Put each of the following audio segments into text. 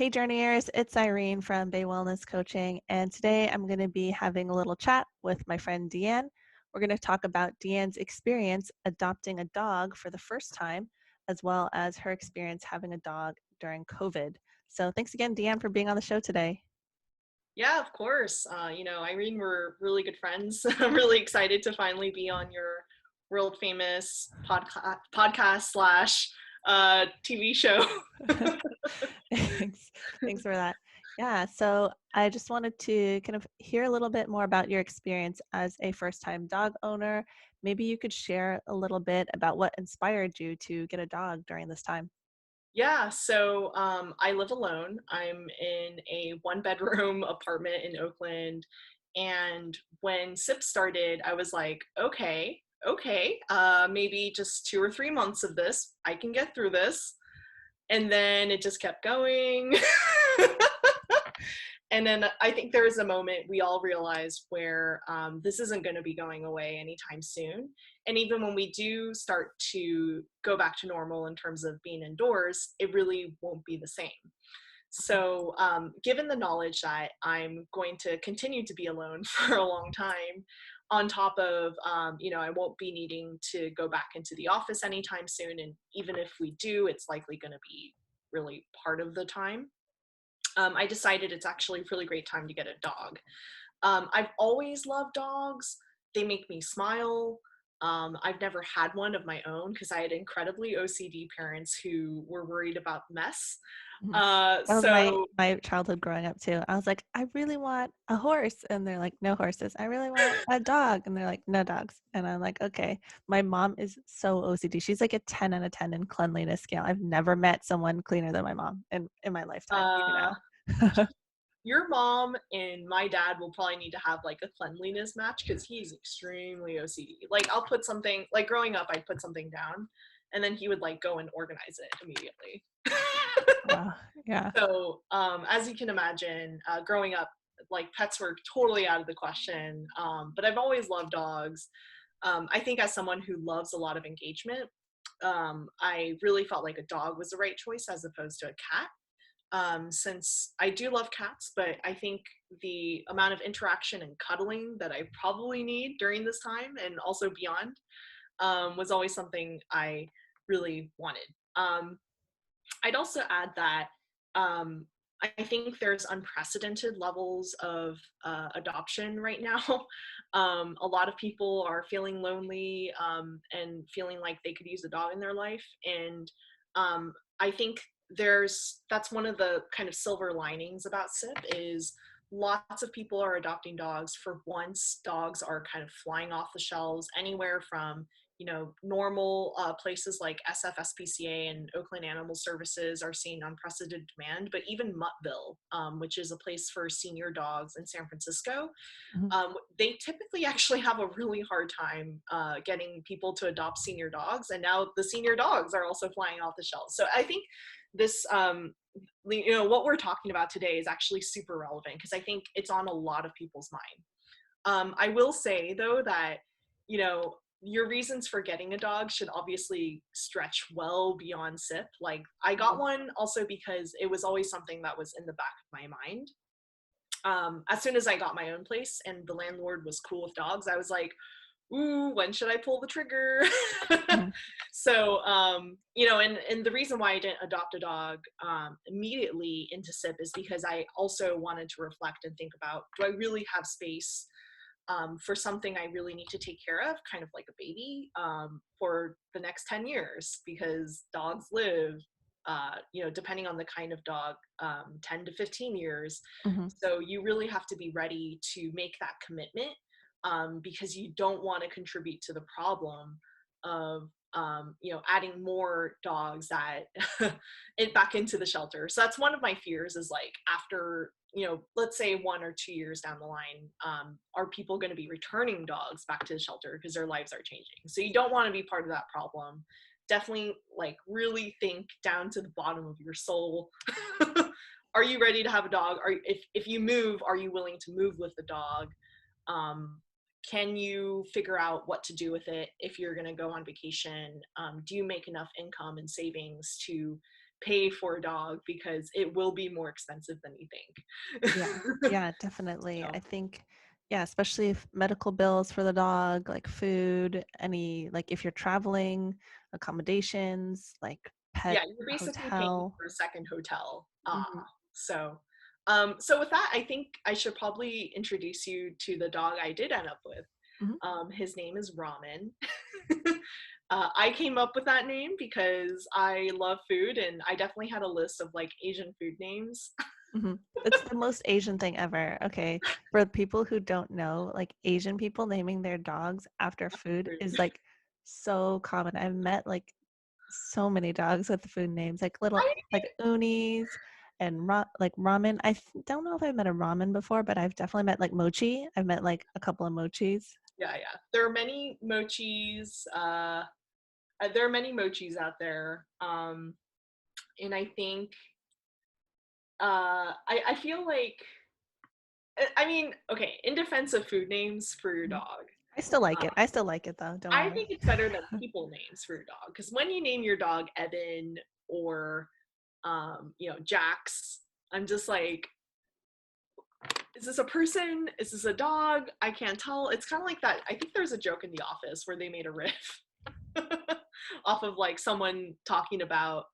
Hey Journeyers, it's Irene from Bay Wellness Coaching, and today I'm going to be having a little chat with my friend Deanne. We're going to talk about Deanne's experience adopting a dog for the first time, as well as her experience having a dog during COVID. So thanks again, Deanne, for being on the show today. Yeah, of course. Irene, we're really good friends. I'm really excited to finally be on your world famous podcast slash TV show. Thanks. Thanks for that. Yeah, so I just wanted to kind of hear a little bit more about your experience as a first-time dog owner. Maybe you could share a little bit about what inspired you to get a dog during this time. Yeah, so I live alone. I'm in a one-bedroom apartment in Oakland. And when SIP started, I was like, okay, maybe just 2 or 3 months of this. I can get through this. And then it just kept going. And then I think there was a moment we all realized where this isn't going to be going away anytime soon. And even when we do start to go back to normal in terms of being indoors, it really won't be the same. So, given the knowledge that I'm going to continue to be alone for a long time, on top of, I won't be needing to go back into the office anytime soon. And even if we do, it's likely going to be really part of the time. I decided it's actually a really great time to get a dog. I've always loved dogs. They make me smile. I've never had one of my own because I had incredibly OCD parents who were worried about mess. Mhm. Uh, That was my so my childhood growing up too. I was like, I really want a horse, and they're like, no horses. I really want a dog, and they're like, no dogs. And I'm like, okay. My mom is so OCD. She's like a 10 out of 10 in cleanliness scale. I've never met someone cleaner than my mom in my lifetime, even uh, now. your mom and my dad will probably need to have like a cleanliness match because he's extremely OCD. Like I'll put something like growing up, I'd put something down, and then he would like go and organize it immediately. Wow. Yeah. So, as you can imagine, growing up, like pets were totally out of the question. But I've always loved dogs. I think as someone who loves a lot of engagement, I really felt like a dog was the right choice as opposed to a cat. Since I do love cats, but I think the amount of interaction and cuddling that I probably need during this time and also beyond was always something I really wanted. I'd also add that um, I think there's unprecedented levels of adoption right now. A lot of people are feeling lonely and feeling like they could use a dog in their life. And I think that's one of the kind of silver linings about SIP is lots of people are adopting dogs. For once, dogs are kind of flying off the shelves anywhere from normal places like SF SPCA and Oakland Animal Services are seeing unprecedented demand, but even Muttville, which is a place for senior dogs in San Francisco, Mhm. they typically actually have a really hard time getting people to adopt senior dogs. And now the senior dogs are also flying off the shelves. So I think this, what we're talking about today is actually super relevant because I think it's on a lot of people's mind. I will say though that, you know, your reasons for getting a dog should obviously stretch well beyond SIP. Like I got one also because it was always something that was in the back of my mind. As soon as I got my own place and the landlord was cool with dogs, I was like, ooh, when should I pull the trigger? Mhm. So, and the reason why I didn't adopt a dog immediately into SIP is because I also wanted to reflect and think about, do I really have space for something I really need to take care of, kind of like a baby, for the next 10 years, because dogs live, depending on the kind of dog, 10 to 15 years. Mhm. So you really have to be ready to make that commitment because you don't want to contribute to the problem of adding more dogs that it back into the shelter. So that's one of my fears is like after let's say 1 or 2 years down the line, are people going to be returning dogs back to the shelter because their lives are changing? So you don't want to be part of that problem. Definitely like really think down to the bottom of your soul. Are you ready to have a dog? If you move, are you willing to move with the dog? um, can you figure out what to do with it if you're going to go on vacation? Do you make enough income and savings to pay for a dog because it will be more expensive than you think. Yeah. Yeah, definitely. So, I think, yeah, especially if medical bills for the dog, like food, any, like if you're traveling, accommodations, like pet yeah, you're basically paying hotel. for a second hotel. Mhm. So so with that, I think I should probably introduce you to the dog I did end up with. Mhm. His name is Ramen. I came up with that name because I love food, and I definitely had a list of like Asian food names. Mhm. It's the most Asian thing ever. Okay. For people who don't know, like Asian people naming their dogs after food is like so common. I've met like so many dogs with the food names, like little I, like unis and like ramen. Don't know if I've met a ramen before, but I've definitely met like mochi. I've met like a couple of mochis. yeah, yeah. There are many mochis. There are many mochis out there, and I think I feel like I mean, okay, in defense of food names for your Mhm. dog, I still like uh, it. I still like it though. Don't I worry. think it's better than people names for your dog because when you name your dog Evan or Jax, I'm just like, is this a person? Is this a dog? I can't tell. It's kind of like that. I think there's a joke in The Office where they made a riff off of like someone talking about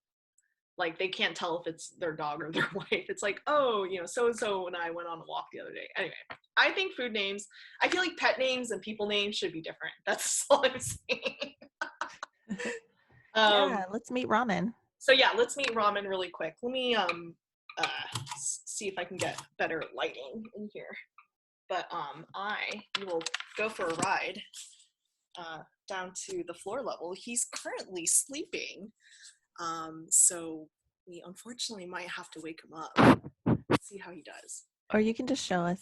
like they can't tell if it's their dog or their wife. It's like, oh, so and so and I went on a walk the other day. Anyway, I think food names, I feel like pet names and people names should be different. That's all I'm saying. um, Yeah, let's meet ramen. so yeah, let's meet Ramen really quick. Let me see if I can get better lighting in here. But I will go for a ride down to the floor level. He's currently sleeping, so we unfortunately might have to wake him up. See how he does. Or you can just show us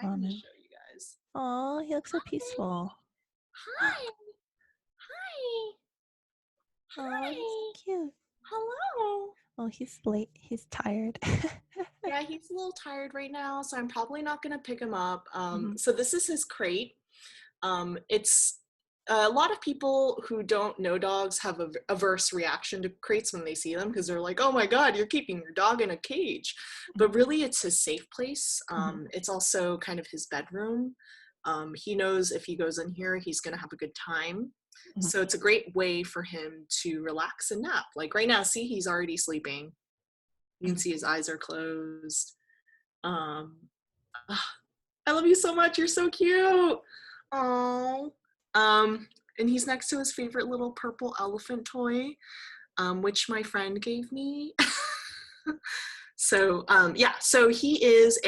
I can just ramen. show you guys. Oh, he looks so Hi. peaceful. Hi. Hi. Oh, he's so Hi. cute. Hello. Oh, he's late. He's tired. Yeah, he's a little tired right now, so I'm probably not going to pick him up. Mhm. So this is his crate. It's a lot of people who don't know dogs have a averse reaction to crates when they see them because they're like, oh my God, you're keeping your dog in a cage. Mhm. But really, it's his safe place. Mhm. It's also kind of his bedroom. He knows if he goes in here, he's going to have a good time. Mhm. So it's a great way for him to relax and nap. Like right now, see, he's already sleeping. You can Mhm. see his eyes are closed. Um, I love you so much. You're so cute. Oh. And he's next to his favorite little purple elephant toy, which my friend gave me. So yeah, so he is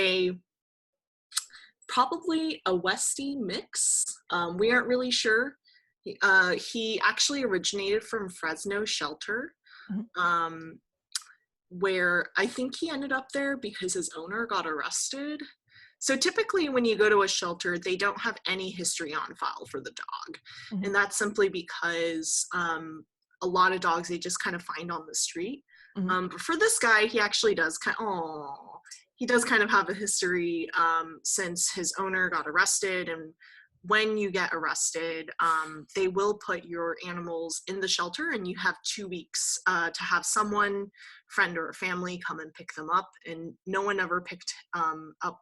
probably a Westie mix. We aren't really sure. He actually originated from Fresno Shelter, Mhm. um, where I think he ended up there because his owner got arrested. So typically when you go to a shelter, they don't have any history on file for the dog. Mhm. And that's simply because a lot of dogs they just kind of find on the street. Mhm. But for this guy, he actually does he does kind of have a history since his owner got arrested. And when you get arrested, they will put your animals in the shelter and you have 2 weeks to have someone, friend or family, come and pick them up. And no one ever picked up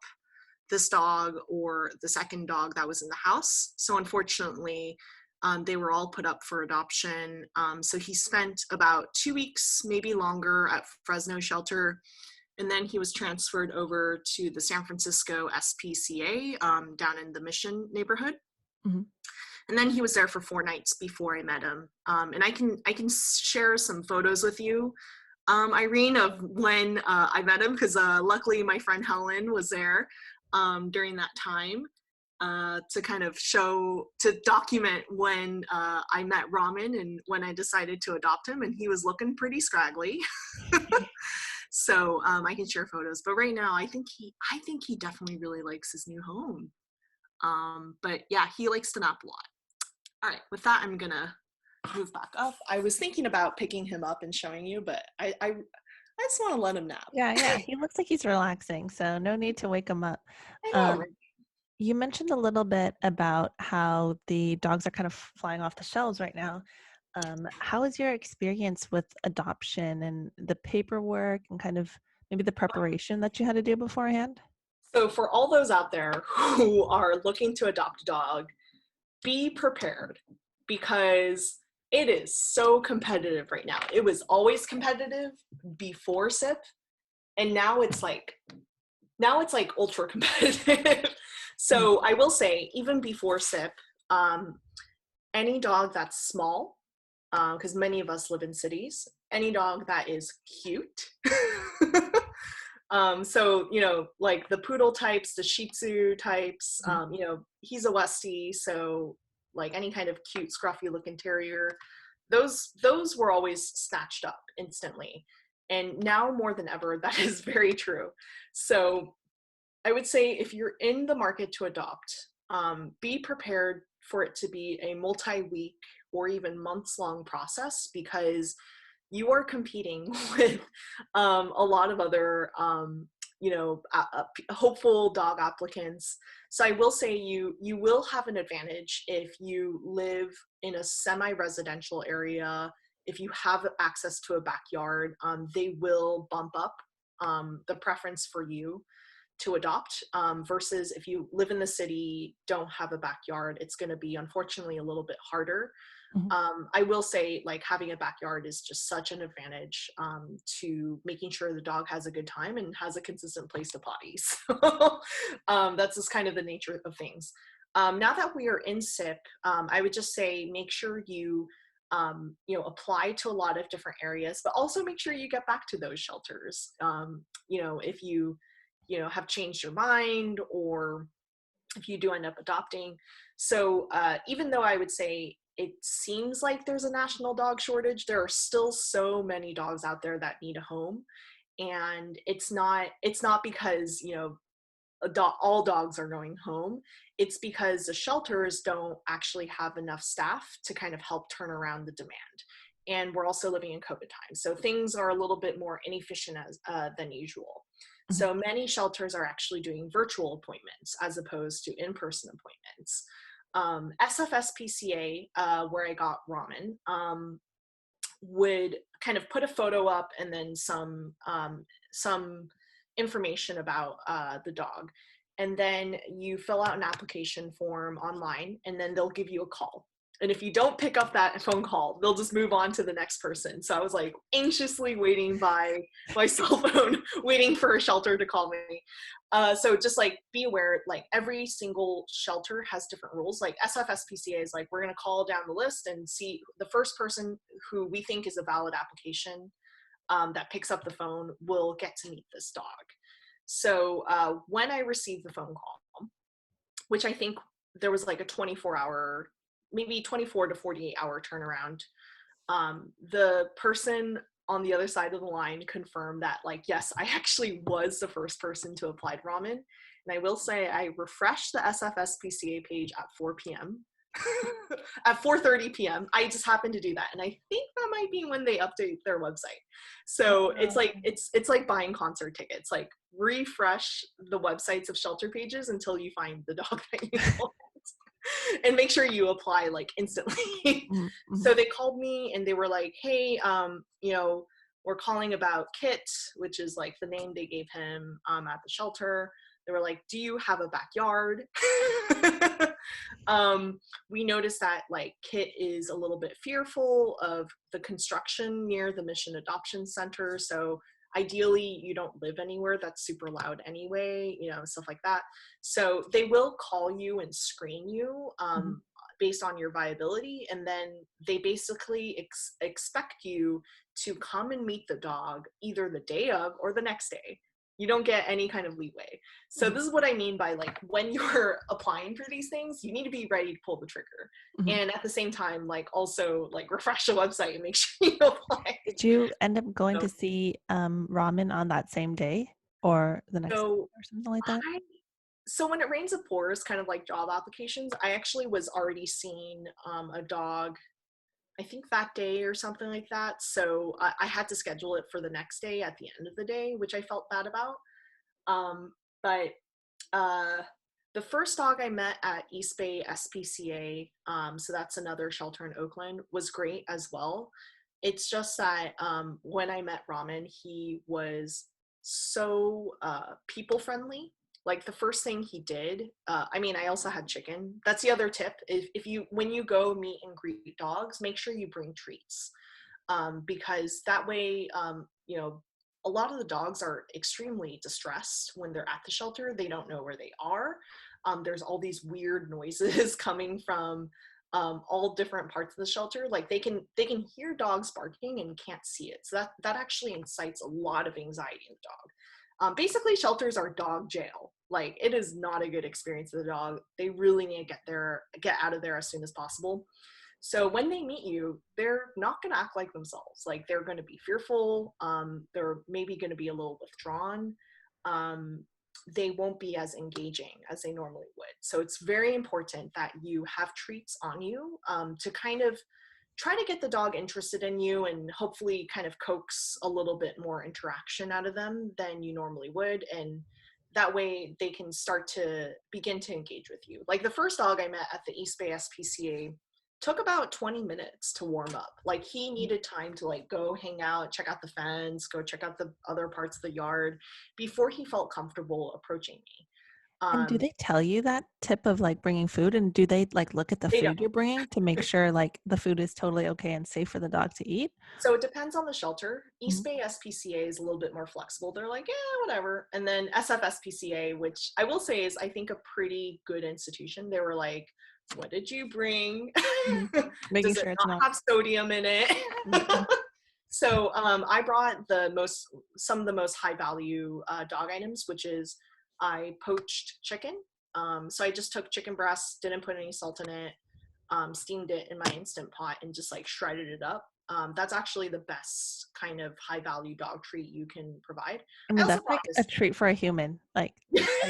this dog or the second dog that was in the house. So unfortunately, they were all put up for adoption. So he spent about 2 weeks, maybe longer, at Fresno Shelter. And then he was transferred over to the San Francisco SPCA down in the Mission neighborhood. Mhm. And then he was there for 4 nights before I met him. And I can share some photos with you, Irene, of when I met him, because luckily my friend Helen was there during that time to kind of to document when I met Ramen and when I decided to adopt him, and he was looking pretty scraggly. So I can share photos, but right now I think he definitely really likes his new home. But yeah, he likes to nap a lot. All right, with that, I'm gonna move back up. I was thinking about picking him up and showing you, but I just want to let him nap. Yeah, yeah. He looks like he's relaxing, so no need to wake him up. I know, Um, right? you mentioned a little bit about how the dogs are kind of flying off the shelves right now. How was your experience with adoption and the paperwork and kind of maybe the preparation that you had to do beforehand? So for all those out there who are looking to adopt a dog, be prepared because it is so competitive right now. It was always competitive before SIP, and now it's like ultra competitive. Mm. So I will say, even before SIP, um, any dog that's small, because many of us live in cities, any dog that is cute. So, like the poodle types, the Shih Tzu types, Mhm. he's a Westie, so like any kind of cute, scruffy looking terrier, those were always snatched up instantly. And now more than ever, that is very true. So I would say if you're in the market to adopt, be prepared for it to be a multi-week or even months-long process because you are competing with a lot of other, hopeful dog applicants. So I will say you will have an advantage if you live in a semi-residential area. If you have access to a backyard, they will bump up the preference for you to adopt, versus if you live in the city, don't have a backyard, it's going to be unfortunately a little bit harder. Mhm. I will say, like, having a backyard is just such an advantage, to making sure the dog has a good time and has a consistent place to potty. So that's just kind of the nature of things. Now that we are in SIP, I would just say make sure you apply to a lot of different areas, but also make sure you get back to those shelters. If you have changed your mind, or if you do end up adopting. So even though I would say it seems like there's a national dog shortage, there are still so many dogs out there that need a home. And it's not because all dogs are going home. It's because the shelters don't actually have enough staff to kind of help turn around the demand. And we're also living in COVID times, so things are a little bit more inefficient than usual. Mhm. So many shelters are actually doing virtual appointments as opposed to in-person appointments. SF SPCA, where I got Ramen, would kind of put a photo up and then some information about the dog, and then you fill out an application form online, and then they'll give you a call. And if you don't pick up that phone call, they'll just move on to the next person. So I was like anxiously waiting by my cell phone, waiting for a shelter to call me. So just like be aware, like every single shelter has different rules. Like SFSPCA is like, we're going to call down the list and see the first person who we think is a valid application, that picks up the phone will get to meet this dog. So when I received the phone call, which I think there was like a 24-hour, maybe 24 to 48-hour turnaround, the person on the other side of the line confirmed that, like, yes, I actually was the first person to apply to Ramen. And I will say I refreshed the SFSPCA page at 4 p.m. at 4:30 p.m. I just happened to do that, and I think that might be when they update their website. So it's like Um, it's like buying concert tickets. Like, refresh the websites of shelter pages until you find the dog that you want, and make sure you apply like instantly. mhm, mhm. So they called me and they were like, hey, we're calling about Kit, which is like the name they gave him at the shelter. They were like, do you have a backyard? We noticed that like Kit is a little bit fearful of the construction near the Mission Adoption Center. So ideally you don't live anywhere that's super loud anyway, stuff like that. So they will call you and screen you, Mhm. based on your viability, and then they basically expect you to come and meet the dog either the day of or the next day. You don't get any kind of leeway. So Mhm. this is what I mean by, like, when you're applying for these things, you need to be ready to pull the trigger. Mhm. And at the same time, like, also like refresh the website and make sure you apply. Did you end up going So, to see Ramen on that same day or the next day so or something like that? I so when it rains it pours, kind of like job applications, I actually was already seeing a dog, I think that day or something like that. So I had to schedule it for the next day at the end of the day, which I felt bad about. Um, but uh, The first dog I met at East Bay SPCA, so that's another shelter in Oakland, was great as well. It's just that when I met Ramen, he was so people friendly. Like the first thing he did, I mean, I also had chicken. That's the other tip. If you when you go meet and greet dogs, make sure you bring treats, because that way, a lot of the dogs are extremely distressed when they're at the shelter. They don't know where they are. There's all these weird noises coming from all different parts of the shelter. Like they can hear dogs barking and can't see it. So that actually incites a lot of anxiety in the dog. Basically, shelters are dog jail. Like it is not a good experience for the dog. They really need to get out of there as soon as possible. So when they meet you, they're not going to act like themselves. Like they're going to be fearful. They're maybe going to be a little withdrawn. Um, they won't be as engaging as they normally would. So it's very important that you have treats on you, to kind of try to get the dog interested in you and hopefully kind of coax a little bit more interaction out of them than you normally would. And that way they can start to begin to engage with you. Like the first dog I met at the East Bay SPCA took about 20 minutes to warm up. Like he needed time to like go hang out, check out the fence, go check out the other parts of the yard before he felt comfortable approaching me. And do they tell you that tip of like bringing food, and do they like look at the They don't. food you're bringing to make sure like the food is totally okay and safe for the dog to eat? So it depends on the shelter. East Mhm. Bay SPCA is a little bit more flexible. They're like, yeah, whatever. And then SF SPCA, which I will say is, I think, a pretty good institution. They were like, what did you bring? Mhm. Making Does it sure it's not not. have sodium in it? Mhm. So I brought some of the most high value dog items, which is I poached chicken. So I just took chicken breast, didn't put any salt in it, steamed it in my Instant Pot and just like shredded it up. That's actually the best kind of high value dog treat you can provide. I I mean, also that's brought like a this. treat for a human. Like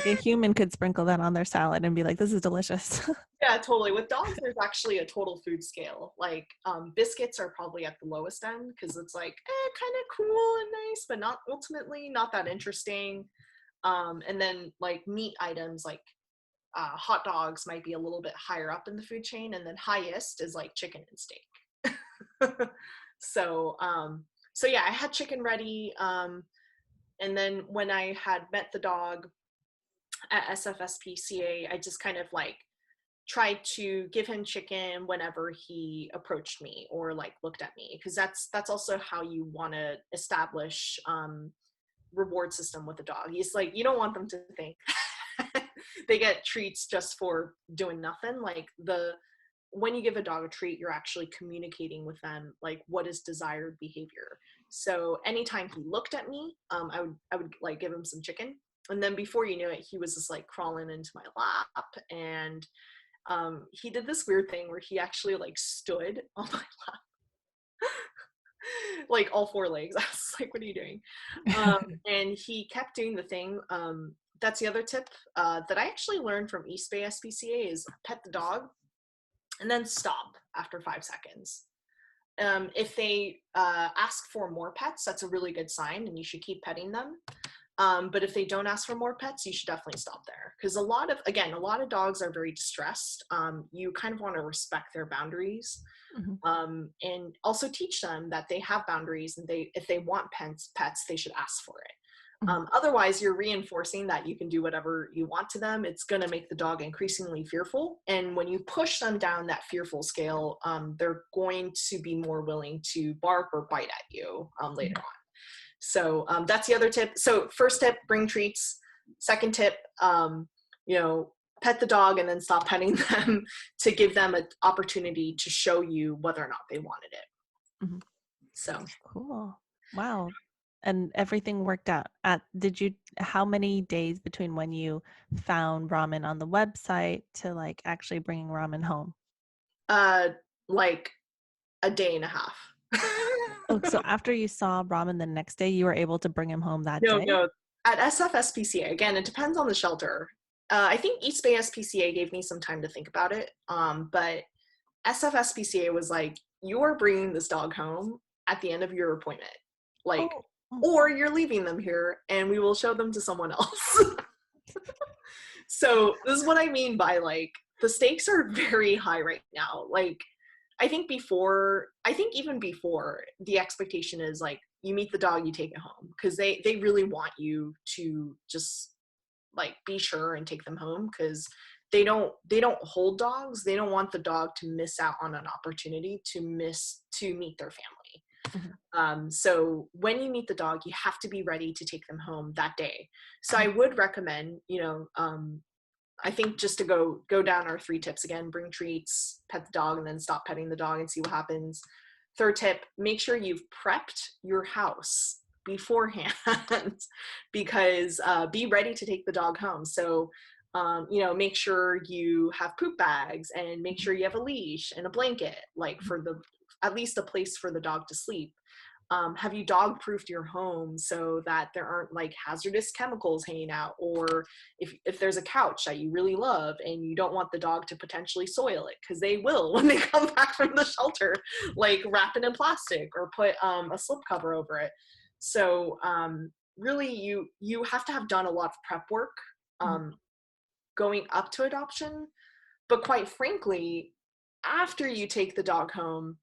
a human could sprinkle that on their salad and be like, "This is delicious." Yeah, totally. With dogs, there's actually a total food scale. Like biscuits are probably at the lowest end because it's like kind of cool and nice, but not ultimately not that interesting. And then like meat items like hot dogs might be a little bit higher up in the food chain, and then highest is like chicken and steak. so so yeah, I had chicken ready. And then when I had met the dog at SFSPCA, I just kind of like tried to give him chicken whenever he approached me or like looked at me, because that's also how you want to establish reward system with the dog. He's like, you don't want them to think they get treats just for doing nothing. Like when you give a dog a treat, you're actually communicating with them like what is desired behavior. So anytime he looked at me, I would like give him some chicken, and then before you knew it, he was just like crawling into my lap. And he did this weird thing where he actually like stood on my lap, like all four legs. I was like, what are you doing? And he kept doing the thing. That's the other tip that I actually learned from East Bay SPCA is pet the dog and then stop after 5 seconds. If they ask for more pets, that's a really good sign and you should keep petting them. But if they don't ask for more pets, you should definitely stop there. Because a lot of dogs are very distressed. You kind of want to respect their boundaries, Mhm. and also teach them that they have boundaries, and if they want pets, they should ask for it. Mhm. Otherwise, you're reinforcing that you can do whatever you want to them. It's going to make the dog increasingly fearful. And when you push them down that fearful scale, they're going to be more willing to bark or bite at you later Mhm. on. So that's the other tip. So first tip, bring treats. Second tip, pet the dog and then stop petting them to give them an opportunity to show you whether or not they wanted it. Mhm. So Cool. Wow. And everything worked out. How many days between when you found ramen on the website to like actually bringing ramen home? uh, like a day and a half. Oh, so after you saw ramen the next day, you were able to bring him home that No, day? no. At SF SPCA, again, it depends on the shelter. I think East Bay SPCA gave me some time to think about it. But SF SPCA was like, you are bringing this dog home at the end of your appointment. Like, Oh. Mm. or you're leaving them here and we will show them to someone else. So this is what I mean by like the stakes are very high right now. Like I think even before the expectation is like you meet the dog, you take it home because they really want you to just like be sure and take them home because they don't hold dogs. They don't want the dog to miss out on an opportunity to meet their family. Mhm. So when you meet the dog, you have to be ready to take them home that day. So I Mhm. would recommend, I think just to go down our 3 tips again: bring treats, pet the dog, and then stop petting the dog and see what happens. Third tip: make sure you've prepped your house beforehand because be ready to take the dog home. So make sure you have poop bags and make Mhm. sure you have a leash and a blanket, like Mhm. for the at least a place for the dog to sleep. Have you dog proofed your home so that there aren't like hazardous chemicals hanging out, or if there's a couch that you really love and you don't want the dog to potentially soil it, because they will when they come back from the shelter, like wrap it in plastic or put a slip cover over it. So really you have to have done a lot of prep work Mhm. um, going up to adoption, but quite frankly, after you take the dog home,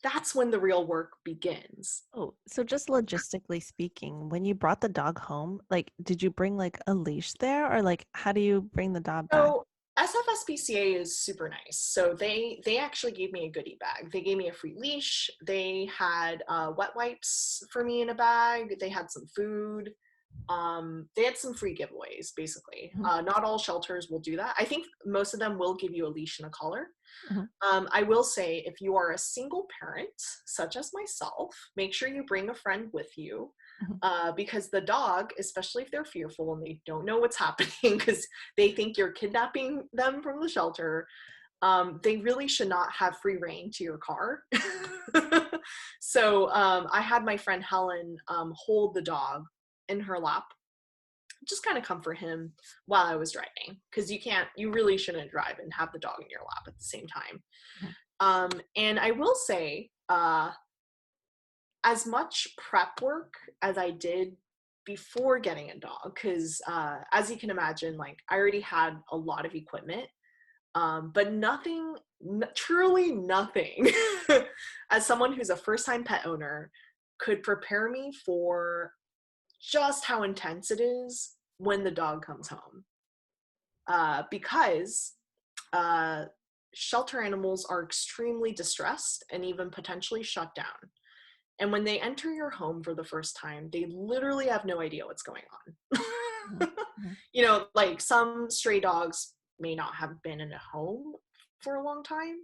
that's when the real work begins. Oh, so just logistically speaking, when you brought the dog home, like, did you bring like a leash there, or like, how do you bring the dog back? So SF SPCA is super nice. So they actually gave me a goodie bag. They gave me a free leash. They had wet wipes for me in a bag. They had some food. They had some free giveaways, basically. Mhm. Not all shelters will do that. I think most of them will give you a leash and a collar. Mhm. I will say, if you are a single parent, such as myself, make sure you bring a friend with you Mhm. because the dog, especially if they're fearful and they don't know what's happening because they think you're kidnapping them from the shelter, they really should not have free reign to your car. So I had my friend Helen hold the dog in her lap, just kind of comfort him while I was driving because you really shouldn't drive and have the dog in your lap at the same time. Mhm. And I will say, as much prep work as I did before getting a dog, because as you can imagine, like I already had a lot of equipment, but nothing, truly nothing, as someone who's a first time pet owner, could prepare me for just how intense it is when the dog comes home. Because uh, shelter animals are extremely distressed and even potentially shut down. And when they enter your home for the first time, they literally have no idea what's going Mhm. on. Mhm. Like some stray dogs may not have been in a home for a long time.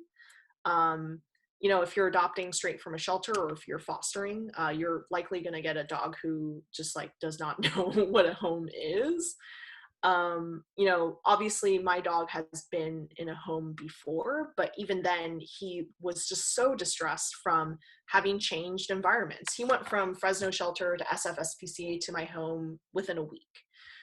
Um, if you're adopting straight from a shelter or if you're fostering, you're likely going to get a dog who just like does not know what a home is. Obviously my dog has been in a home before, but even then he was just so distressed from having changed environments. He went from Fresno shelter to SF SPCA to my home within a week.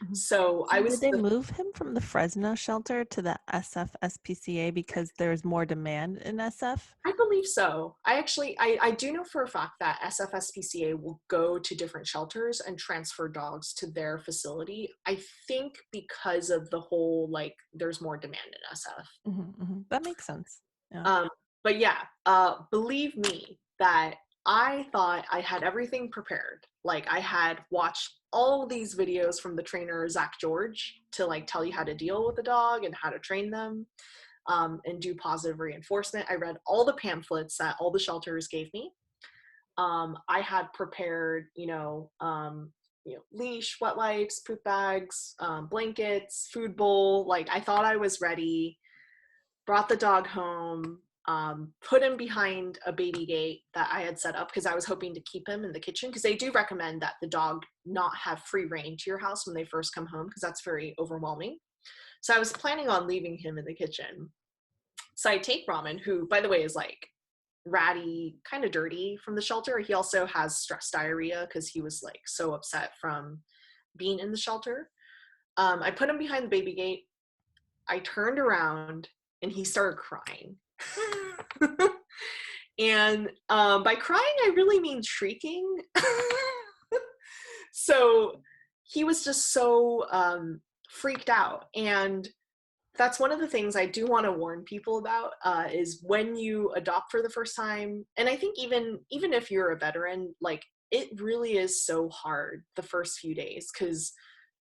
Mhm. So So did they move him from the Fresno shelter to the SF SPCA because there's more demand in SF? I believe so. I do know for a fact that SF SPCA will go to different shelters and transfer dogs to their facility. I think because of the whole, like, there's more demand in SF. Mhm. Mhm. That makes sense. Yeah. Um, but yeah, believe me that I thought I had everything prepared. Like I had watched all these videos from the trainer Zach George to like tell you how to deal with a dog and how to train them, and do positive reinforcement. I read all the pamphlets that all the shelters gave me. I had prepared, leash, wet wipes, poop bags, blankets, food bowl. Like I thought I was ready. Brought the dog home, put him behind a baby gate that I had set up because I was hoping to keep him in the kitchen because they do recommend that the dog not have free reign to your house when they first come home because that's very overwhelming. So I was planning on leaving him in the kitchen. So I take Ramen, who, by the way, is like ratty, kind of dirty from the shelter. He also has stress diarrhea because he was like so upset from being in the shelter. I put him behind the baby gate. I turned around and he started crying. And by crying, I really mean shrieking. So he was just so freaked out. And that's one of the things I do want to warn people about, is when you adopt for the first time. And I think even if you're a veteran, like, it really is so hard the first few days, because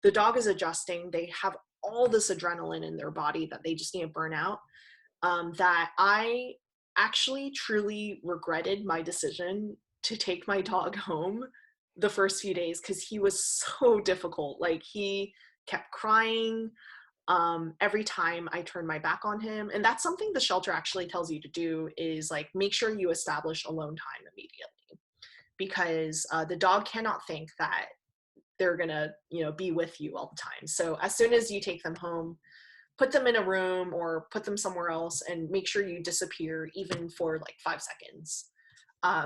the dog is adjusting. They have all this adrenaline in their body that they just need to burn out. That I actually truly regretted my decision to take my dog home the first few days, because he was so difficult. Like, he kept crying every time I turned my back on him. And that's something the shelter actually tells you to do, is like, make sure you establish alone time immediately, because the dog cannot think that they're gonna, be with you all the time. So as soon as you take them home, put them in a room or put them somewhere else, and make sure you disappear even for like 5 seconds.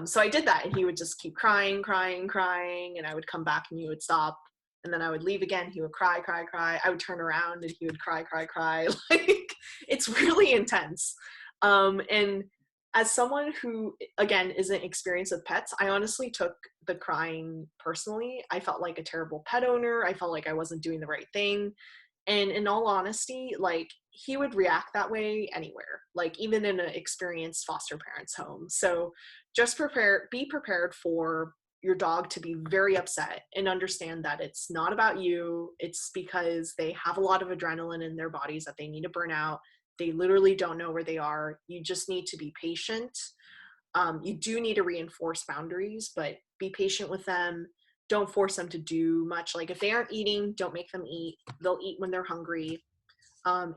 So I did that, and he would just keep crying, crying, crying, and I would come back and he would stop. And then I would leave again. He would cry, cry, cry. I would turn around and he would cry, cry, cry. Like, it's really intense. And as someone who, again, isn't experienced with pets, I honestly took the crying personally. I felt like a terrible pet owner. I felt like I wasn't doing the right thing. And in all honesty, like, he would react that way anywhere, like even in an experienced foster parent's home. So just be prepared for your dog to be very upset, and understand that it's not about you. It's because they have a lot of adrenaline in their bodies that they need to burn out. They literally don't know where they are. You just need to be patient. You do need to reinforce boundaries, but be patient with them. Don't force them to do much. Like, if they aren't eating, don't make them eat. They'll eat when they're hungry.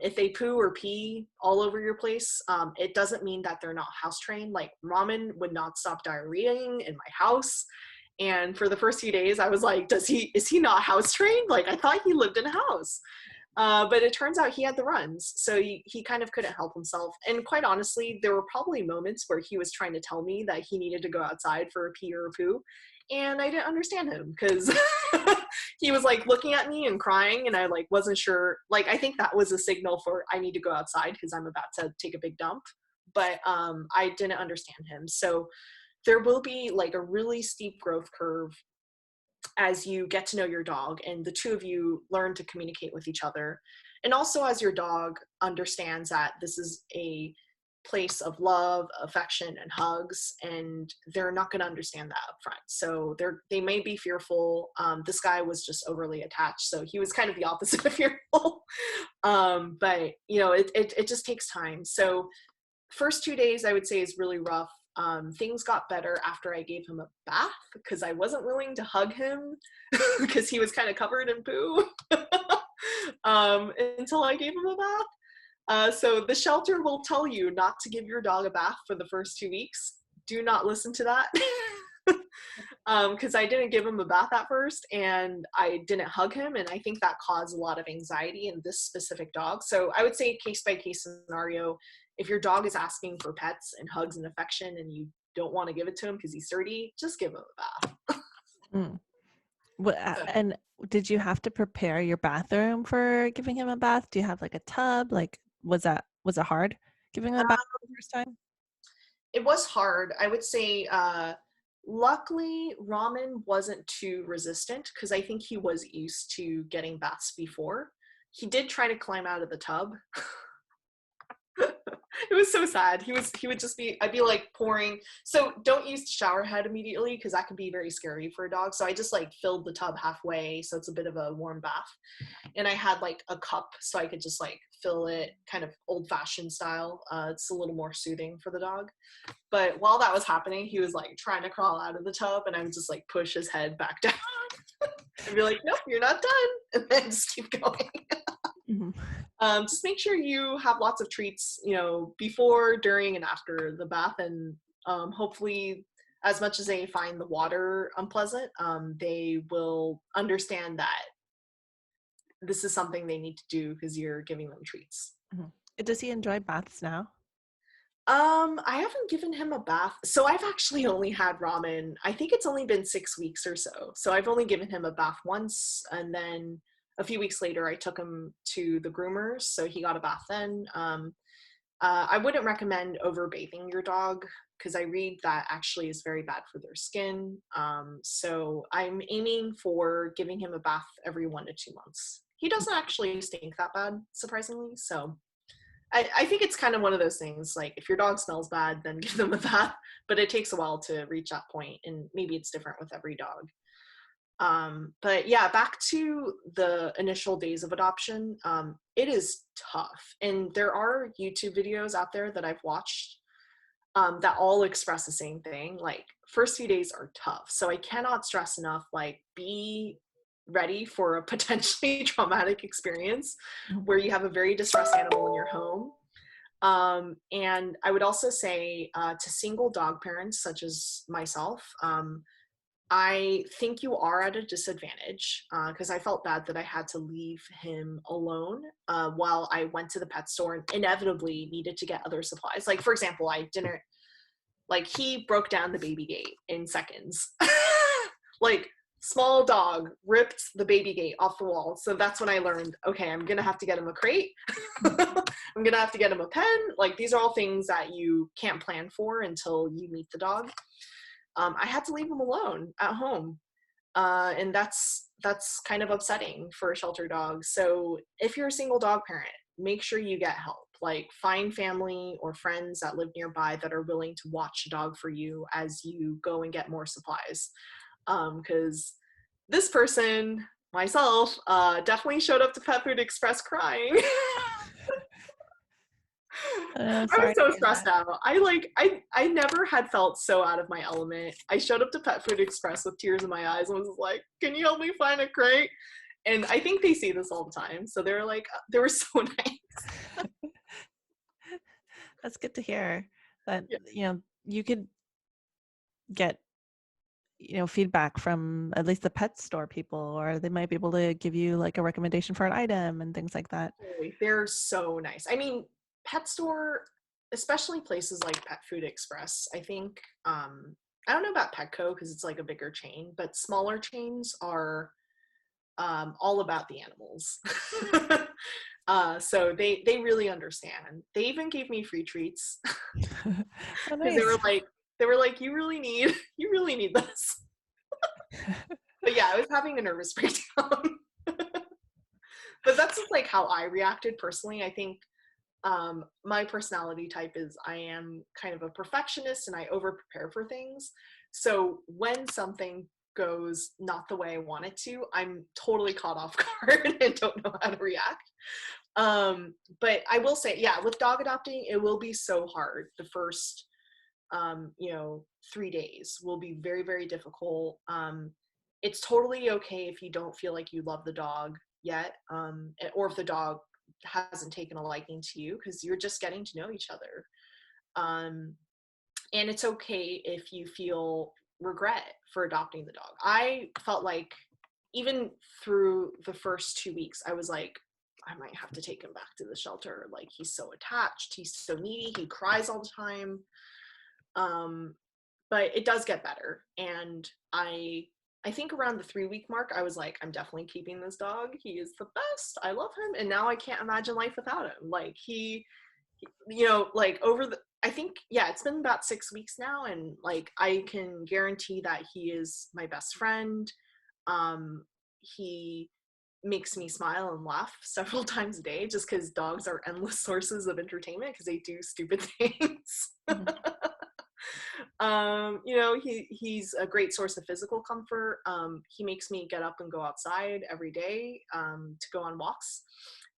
If they poo or pee all over your place, it doesn't mean that they're not house trained. Like, Ramen would not stop diarrheaing in my house. And for the first few days, I was like, is he not house trained? Like, I thought he lived in a house. But it turns out he had the runs. So he kind of couldn't help himself. And quite honestly, there were probably moments where he was trying to tell me that he needed to go outside for a pee or a poo. And I didn't understand him, because he was like looking at me and crying, and I like wasn't sure. Like, I think that was a signal for, I need to go outside because I'm about to take a big dump. But I didn't understand him. So there will be like a really steep growth curve as you get to know your dog and the two of you learn to communicate with each other. And also as your dog understands that this is a place of love, affection, and hugs, and they're not going to understand that up front. So they may be fearful. This guy was just overly attached, so he was kind of the opposite of fearful. But it just takes time. So first 2 days I would say is really rough. Things got better after I gave him a bath, because I wasn't willing to hug him because he was kind of covered in poo until I gave him a bath. So the shelter will tell you not to give your dog a bath for the first 2 weeks. Do not listen to that. Because I didn't give him a bath at first, and I didn't hug him, and I think that caused a lot of anxiety in this specific dog. So I would say case by case scenario. If your dog is asking for pets and hugs and affection, and you don't want to give it to him because he's dirty, just give him a bath. Mm. And did you have to prepare your bathroom for giving him a bath? Do you have like a tub? Like, was it hard giving him a bath for the first time? It was hard. I would say, luckily, Ramen wasn't too resistant, because I think he was used to getting baths before. He did try to climb out of the tub. It was so sad. He would just be, I'd be like pouring. So don't use the shower head immediately, because that can be very scary for a dog. So I just like filled the tub halfway, so it's a bit of a warm bath. And I had like a cup, so I could just like fill it kind of old fashioned style. It's a little more soothing for the dog. But while that was happening, he was like trying to crawl out of the tub, and I would just like push his head back down and be like, nope, you're not done. And then just keep going. Mm-hmm. Just make sure you have lots of treats, before, during, and after the bath. And hopefully, as much as they find the water unpleasant, they will understand that this is something they need to do because you're giving them treats. Mm-hmm. Does he enjoy baths now? I haven't given him a bath. So I've actually only had Ramen. I think it's only been 6 weeks or so. So I've only given him a bath once, and then a few weeks later I took him to the groomers, so he got a bath then. I wouldn't recommend overbathing your dog, because I read that actually is very bad for their skin. So I'm aiming for giving him a bath every 1 to 2 months. he doesn't actually stink that bad, surprisingly. So I think it's kind of one of those things, like if your dog smells bad, then give them a bath, but it takes a while to reach that point, and maybe it's different with every dog. But yeah, back to the initial days of adoption, it is tough. And there are YouTube videos out there that I've watched that all express the same thing. Like, first few days are tough. So I cannot stress enough, like, be ready for a potentially traumatic experience Mhm. where you have a very distressed animal in your home. And I would also say to single dog parents such as myself, I think you are at a disadvantage because I felt bad that I had to leave him alone while I went to the pet store and inevitably needed to get other supplies. Like, for example, I didn't, like, he broke down the baby gate in seconds. Like, small dog ripped the baby gate off the wall. So that's when I learned, okay, I'm going to have to get him a crate. I'm going to have to get him a pen. Like, these are all things that you can't plan for until you meet the dog. I had to leave him alone at home, and that's kind of upsetting for a shelter dog. So if you're a single dog parent, make sure you get help. Like, find family or friends that live nearby that are willing to watch a dog for you as you go and get more supplies. Because this person, myself, definitely showed up to Pet Food Express crying. I'm I was sorry to so hear stressed that. out. I never had felt so out of my element. I showed up to Pet Food Express with tears in my eyes and was like, "Can you help me find a crate?" And I think they see this all the time, so they were like, they were so nice. That's good to hear that, Yeah, you could get, feedback from at least the pet store people, or they might be able to give you like a recommendation for an item and things like that. totally. They're so nice. I mean, pet store, especially places like Pet Food Express. I think I don't know about Petco because it's like a bigger chain, but smaller chains are all about the animals. So they really understand. They even gave me free treats Oh, because they were nice. like you really need you really need this. But yeah, I was having a nervous breakdown. But that's just like how I reacted personally. I think my personality type is I am kind of a perfectionist and I over prepare for things. So when something goes not the way I want it to, I'm totally caught off guard and don't know how to react. But I will say, yeah, with dog adopting, it will be so hard. The first, 3 days will be very, very difficult. It's totally okay if you don't feel like you love the dog yet, or if the dog hasn't taken a liking to you because you're just getting to know each other. Um, and it's okay if you feel regret for adopting the dog. I felt like even through the first 2 weeks, I was like, I might have to take him back to the shelter. Like, he's so attached, he's so needy, he cries all the time. Um, but it does get better. And I think around the 3 week mark, I was like, I'm definitely keeping this dog. He is the best. I love him. And now I can't imagine life without him. Like, like over the, I think, yeah, it's been about 6 weeks now. And like, I can guarantee that he is my best friend. He makes me smile and laugh several times a day just because dogs are endless sources of entertainment because they do stupid things. Mhm. He's a great source of physical comfort. He makes me get up and go outside every day to go on walks.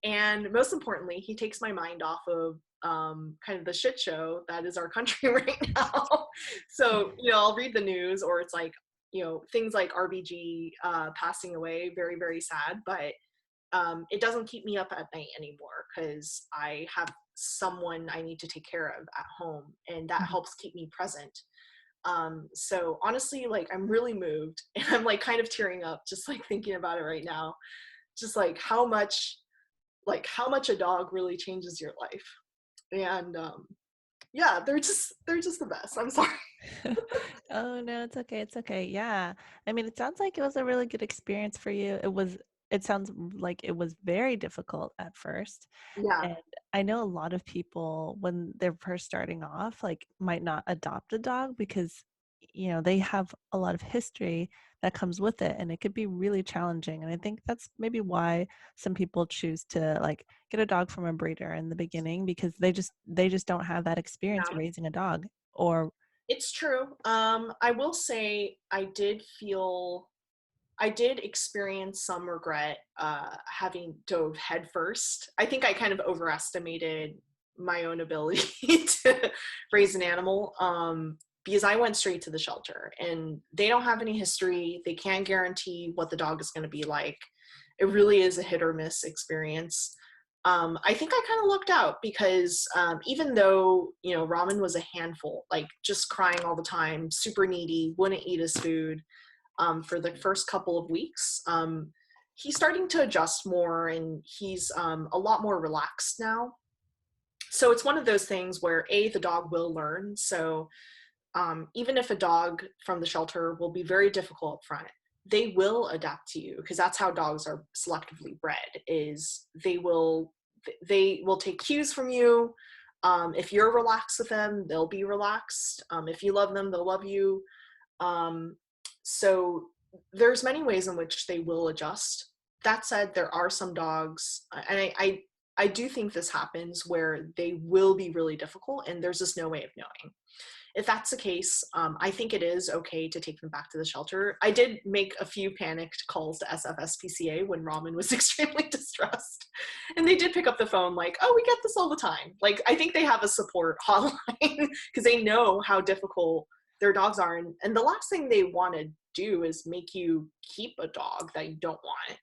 And most importantly, he takes my mind off of kind of the shit show that is our country right now. So, I'll read the news, or it's like, things like RBG passing away, very, very sad, but it doesn't keep me up at night anymore because I have someone I need to take care of at home, and that Mhm. helps keep me present. So honestly, like, I'm really moved and I'm like kind of tearing up just like thinking about it right now. Just like how much a dog really changes your life. And yeah, they're just the best. I'm sorry. Oh, no, it's okay. It's okay. Yeah. I mean, it sounds like it was a really good experience for you. It sounds like it was very difficult at first. Yeah. And I know a lot of people, when they're first starting off, like, might not adopt a dog because you know, they have a lot of history that comes with it, and it could be really challenging. And I think that's maybe why some people choose to like get a dog from a breeder in the beginning, because they just don't have that experience Yeah, raising a dog. Or it's true. I will say I did experience some regret having dove headfirst. I think I kind of overestimated my own ability to raise an animal, because I went straight to the shelter and they don't have any history. They can't guarantee what the dog is going to be like. It really is a hit or miss experience. I think I kind of lucked out because even though, you know, Ramen was a handful, like just crying all the time, super needy, wouldn't eat his food, for the first couple of weeks. He's starting to adjust more and he's a lot more relaxed now. So it's one of those things where the dog will learn. So even if a dog from the shelter will be very difficult up front, they will adapt to you because that's how dogs are selectively bred. Is they will take cues from you. If you're relaxed with them, they'll be relaxed. If you love them, they'll love you. Um, so there's many ways in which they will adjust. That said, there are some dogs, and I do think this happens where they will be really difficult, and there's just no way of knowing. If that's the case, I think it is okay to take them back to the shelter. I did make a few panicked calls to SF SPCA when Ramen was extremely distressed. And they did pick up the phone like, oh, we get this all the time. Like, I think they have a support hotline because they know how difficult their dogs are. And the last thing they want to do is make you keep a dog that you don't want.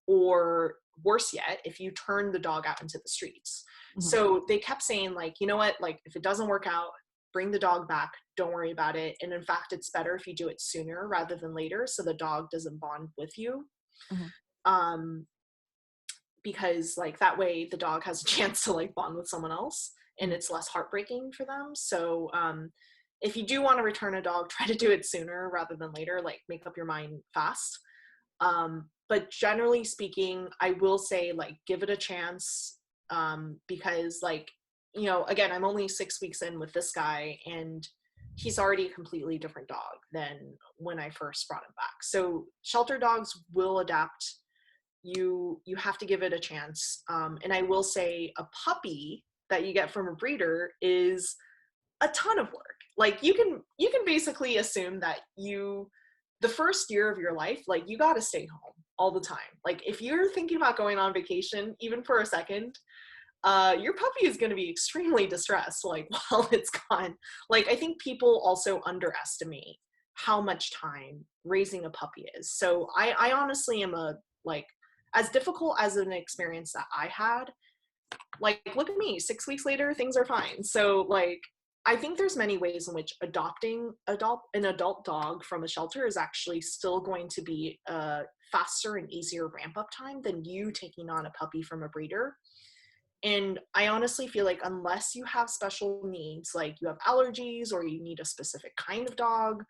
Or worse yet, if you turn the dog out into the streets. Mhm. So they kept saying, like, you know what, like, if it doesn't work out, bring the dog back. Don't worry about it. And in fact, it's better if you do it sooner rather than later so the dog doesn't bond with you. Mhm. Um, because like that way the dog has a chance to like bond with someone else and Mhm. it's less heartbreaking for them. So if you do want to return a dog, try to do it sooner rather than later, like make up your mind fast. But generally speaking, I will say like give it a chance, because like, you know, again, I'm only 6 weeks in with this guy and he's already a completely different dog than when I first brought him back. So shelter dogs will adapt. You have to give it a chance. And I will say a puppy that you get from a breeder is a ton of work. Like you can basically assume that the first year of your life, like you got to stay home all the time. Like if you're thinking about going on vacation even for a second, your puppy is going to be extremely distressed like while it's gone. Like I think people also underestimate how much time raising a puppy is. So I honestly am a like, as difficult as an experience that I had, like look at me, 6 weeks later things are fine. So like I think there's many ways in which adopting an adult dog from a shelter is actually still going to be a faster and easier ramp up time than you taking on a puppy from a breeder. And I honestly feel like unless you have special needs, like you have allergies or you need a specific kind of dog,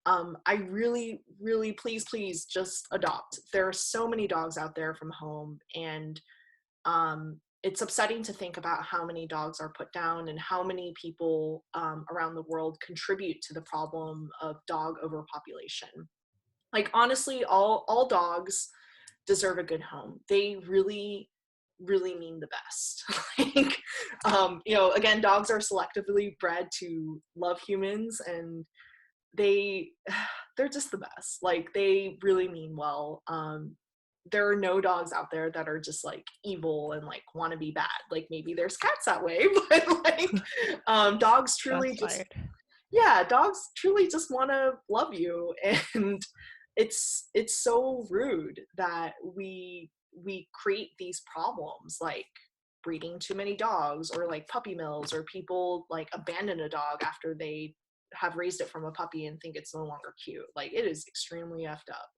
I really, really, please just adopt. There are so many dogs out there from home, and it's upsetting to think about how many dogs are put down and how many people around the world contribute to the problem of dog overpopulation. Like honestly, all dogs deserve a good home. They really, really mean the best. Like, you know, again, dogs are selectively bred to love humans, and they they're just the best. Like they really mean well. There are no dogs out there that are just like evil and like want to be bad. Like maybe there's cats that way, but like dogs truly Shots just, fired. yeah, dogs truly just want to love you. And it's so rude that we create these problems like breeding too many dogs or like puppy mills, or people like abandon a dog after they have raised it from a puppy and think it's no longer cute. Like it is extremely effed up.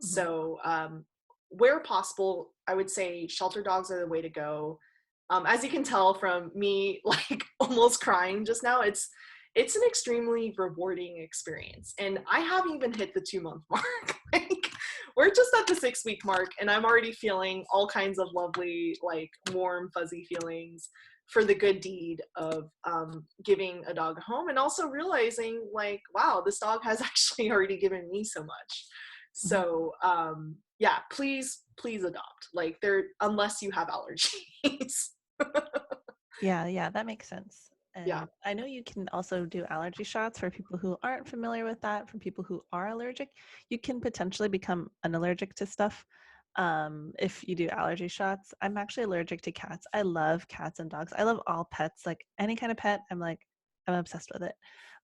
Mhm. So where possible, I would say shelter dogs are the way to go. As you can tell from me like almost crying just now, it's an extremely rewarding experience. And I haven't even hit the 2 month mark. Like we're just at the 6 week mark and I'm already feeling all kinds of lovely, like warm, fuzzy feelings for the good deed of giving a dog a home, and also realizing like, wow, this dog has actually already given me so much. Mhm. So yeah, please adopt, like, there, unless you have allergies. Yeah, yeah, that makes sense. Yeah, And I know you can also do allergy shots for people who aren't familiar with that. For people who are allergic, you can potentially become unallergic to stuff if you do allergy shots. I'm actually allergic to cats. I love cats and dogs. I love all pets, like any kind of pet. I'm obsessed with it.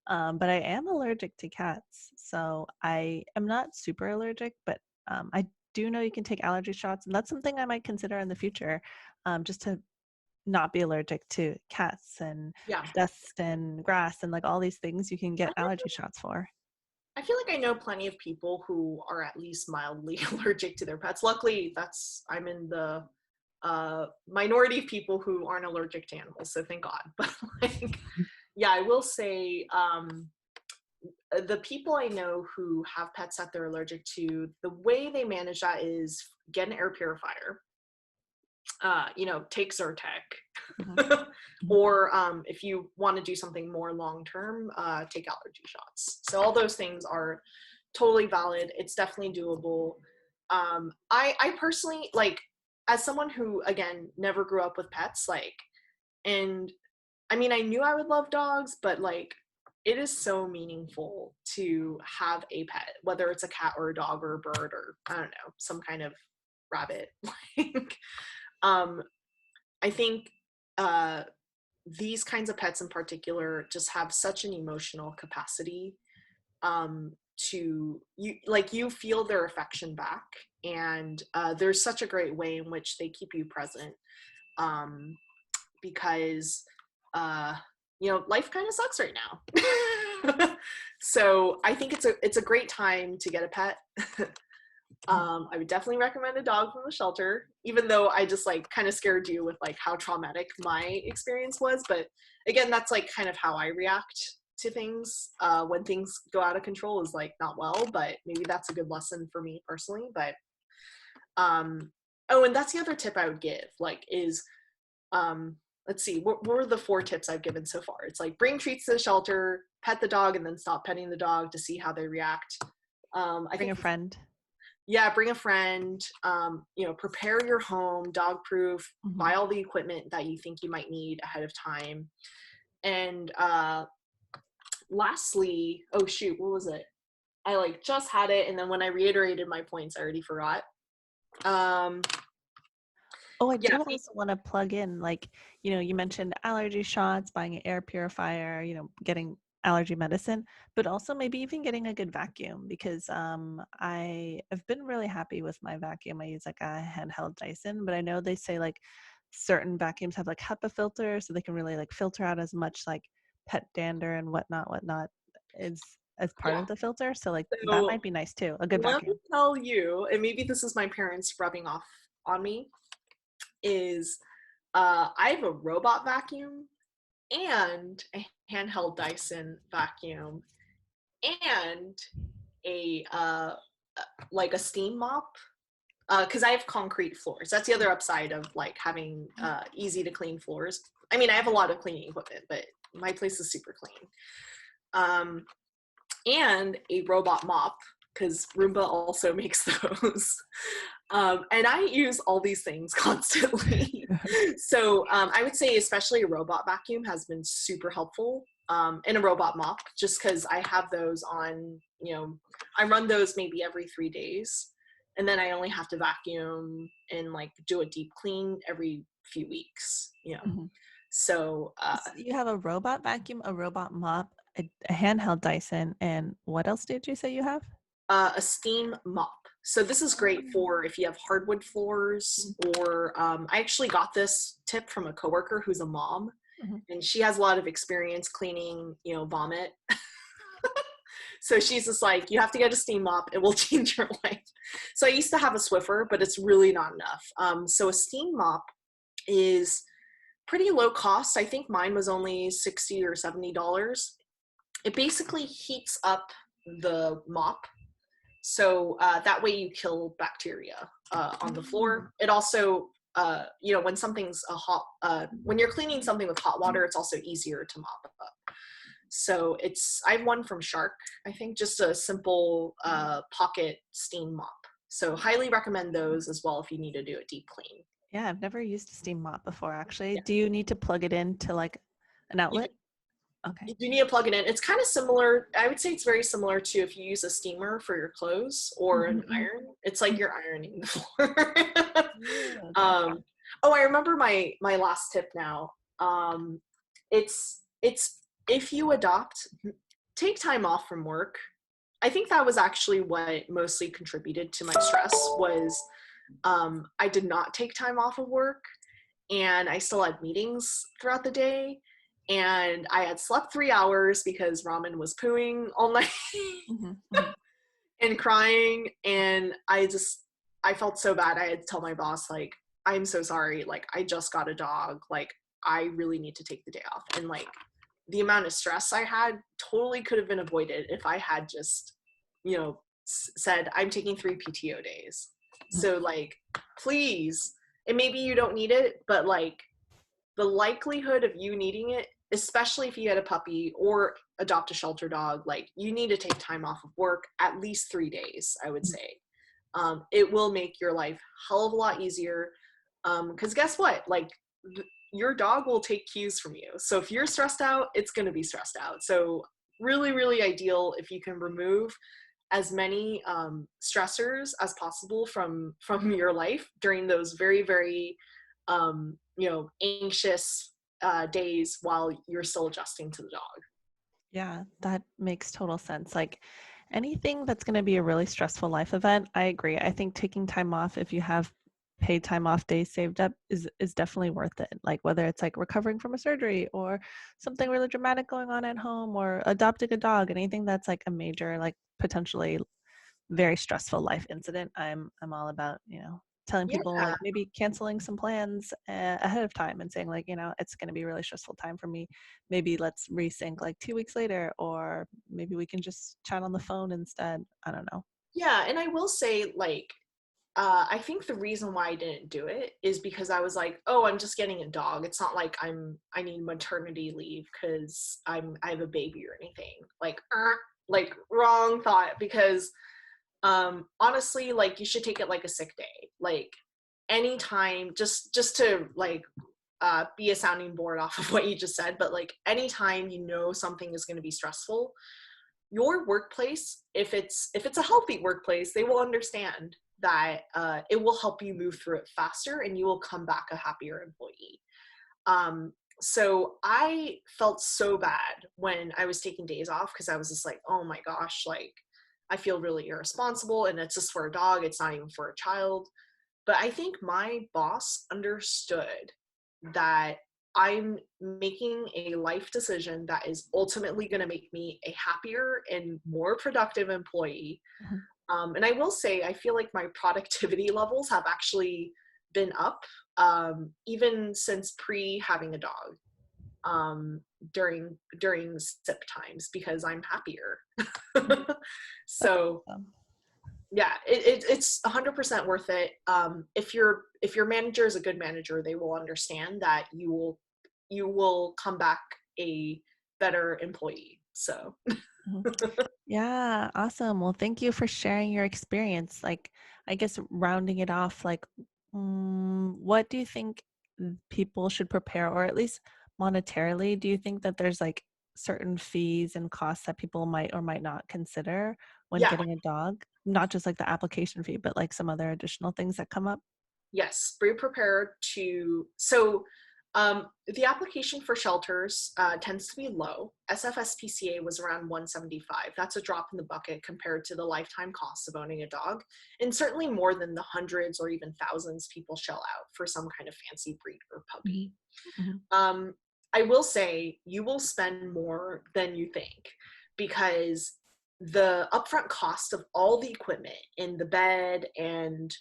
But I am allergic to cats, so I am not super allergic. But I do know you can take allergy shots, and that's something I might consider in the future, just to not be allergic to cats and yeah. dust and grass and like all these things you can get allergy shots for. I feel like I know plenty of people who are at least mildly allergic to their pets. Luckily, I'm in the minority of people who aren't allergic to animals, so thank God. But like, yeah, I will say, the people I know who have pets that they're allergic to, the way they manage that is get an air purifier, take Mhm, Zyrtec, mhm. or if you want to do something more long term, take allergy shots. So all those things are totally valid. It's definitely doable. I personally, like, as someone who again never grew up with pets, like, and I mean, I knew I would love dogs, but like, it is so meaningful to have a pet, whether it's a cat or a dog or a bird or I don't know, some kind of rabbit. Like, um, I think uh, these kinds of pets in particular just have such an emotional capacity, to you, like, you feel their affection back, and there's such a great way in which they keep you present, um, because uh, life kind of sucks right now. So I think it's a great time to get a pet. I would definitely recommend a dog from the shelter, even though I just like kind of scared you with like how traumatic my experience was. But again, that's like kind of how I react to things when things go out of control, is like not well, but maybe that's a good lesson for me personally. But um, oh, and that's the other tip I would give, like, is um, let's see, what were the 4 tips I've given so far? It's like, bring treats to the shelter, pet the dog, and then stop petting the dog to see how they react. I Bring think a friend. Yeah, bring a friend, prepare your home dog proof, buy Mhm. all the equipment that you think you might need ahead of time. And lastly, oh shoot, what was it? I like just had it, and then when I reiterated my points, I already forgot. Um, Oh, I yeah, do also want to plug in, like, you mentioned allergy shots, buying an air purifier, getting allergy medicine, but also maybe even getting a good vacuum because I have been really happy with my vacuum. I use like a handheld Dyson, but I know they say like certain vacuums have like HEPA filters, so they can really like filter out as much like pet dander and whatnot is as part yeah. of the filter. So like that So might be nice too, a good let me vacuum. tell you, and maybe this is my parents rubbing off on me, is I have a robot vacuum and a handheld Dyson vacuum and a like a steam mop, because I have concrete floors. That's the other upside of like having easy to clean floors. I mean, I have a lot of cleaning equipment, but my place is super clean. Um, and a robot mop, because Roomba also makes those. And I use all these things constantly. So I would say especially a robot vacuum has been super helpful, and a robot mop, just because I have those on, I run those maybe every 3 days. And then I only have to vacuum and like do a deep clean every few weeks. Mhm. So You have a robot vacuum, a robot mop, a handheld Dyson, and what else did you say you have? a steam mop. So this is great Oh. for if you have hardwood floors, Mhm, or I actually got this tip from a coworker who's a mom, mhm. and she has a lot of experience cleaning, vomit. So she's just like, you have to get a steam mop, it will change your life. So I used to have a Swiffer, but it's really not enough. So a steam mop is pretty low cost. I think mine was only $60 or $70. It basically heats up the mop, so that way you kill bacteria on the Mm. floor. It also when something's a hot, when you're cleaning something with hot water, it's also easier to mop up. So I have one from Shark, I think, just a simple pocket steam mop. So highly recommend those as well if you need to do a deep clean. Yeah, I've never used a steam mop before, actually. Yeah. Do you need to plug it into like an You, outlet? Okay. you need to plug it in. It's kind of similar. I would say it's very similar to if you use a steamer for your clothes or an Mm-hmm. iron. It's like you're ironing the floor. Okay. Oh, I remember my last tip now. It's if you adopt, take time off from work. I think that was actually what mostly contributed to my stress was I did not take time off of work and I still had meetings throughout the day. And I had slept 3 hours because Ramen was pooing all night Mm-hmm. and crying. And I felt so bad. I had to tell my boss, like, I'm so sorry. Like, I just got a dog. Like, I really need to take the day off. And like, the amount of stress I had totally could have been avoided if I had just, said, I'm taking 3 PTO days. So, like, please, and maybe you don't need it, but like, the likelihood of you needing it, especially if you had a puppy or adopt a shelter dog, like, you need to take time off of work, at least 3 days, I would say. It will make your life a hell of a lot easier. Because guess what? Like, your dog will take cues from you. So if you're stressed out, it's going to be stressed out. So really, really ideal if you can remove as many stressors as possible from your life during those very, very anxious days while you're still adjusting to the dog. Yeah, that makes total sense. Like anything that's going to be a really stressful life event, I agree. I think taking time off, if you have paid time off days saved up, is definitely worth it. Like whether it's like recovering from a surgery or something really dramatic going on at home or adopting a dog, anything that's like a major, like potentially very stressful life incident, I'm all about, telling Yeah. people like maybe canceling some plans ahead of time and saying like, it's going to be a really stressful time for me. Maybe let's resync like 2 weeks later, or maybe we can just chat on the phone instead. I don't know. Yeah. And I will say, like, I think the reason why I didn't do it is because I was like, oh, I'm just getting a dog. It's not like I need maternity leave because I have a baby or anything. Like wrong thought, because honestly, like, you should take it like a sick day. Like, anytime, just to like be a sounding board off of what you just said, but like, anytime something is going to be stressful, your workplace, if it's a healthy workplace, they will understand that it will help you move through it faster and you will come back a happier employee. So I felt so bad when I was taking days off because I was just like, oh my gosh, like, I feel really irresponsible, and it's just for a dog, it's not even for a child. But I think my boss understood that I'm making a life decision that is ultimately going to make me a happier and more productive employee. Mhm. And I will say, I feel like my productivity levels have actually been up, even since pre having a dog, during SIP times, because I'm happier. That's So awesome. yeah, it's 100% worth it. If your manager is a good manager, they will understand that you will come back a better employee. So Mhm. Yeah, awesome. Well, thank you for sharing your experience. Like, I guess rounding it off, like, what do you think people should prepare, or at least monetarily, do you think that there's like certain fees and costs that people might or might not consider when yeah, getting a dog? Not just like the application fee, but like some other additional things that come up? yes, be prepared to. The application for shelters tends to be low. SF SPCA was around 175. That's a drop in the bucket compared to the lifetime costs of owning a dog, and certainly more than the hundreds or even thousands people shell out for some kind of fancy breed or puppy. Mhm. Mhm. Um, I will say you will spend more than you think, because the upfront cost of all the equipment in the bed and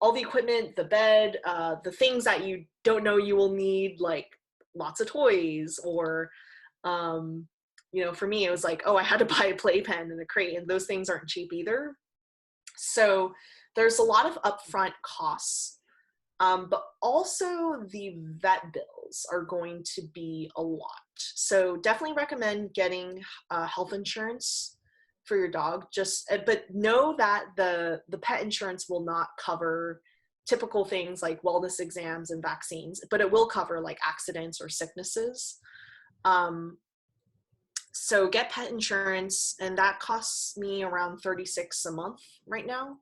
all the equipment, the bed, the things that you don't know you will need, like lots of toys, or for me it was like, oh, I had to buy a playpen and a crate, and those things aren't cheap either. So there's a lot of upfront costs But also the vet bills are going to be a lot. So definitely recommend getting health insurance for your dog. But know that the pet insurance will not cover typical things like wellness exams and vaccines, but it will cover like accidents or sicknesses. Um, so get pet insurance, and that costs me around 36 a month right now.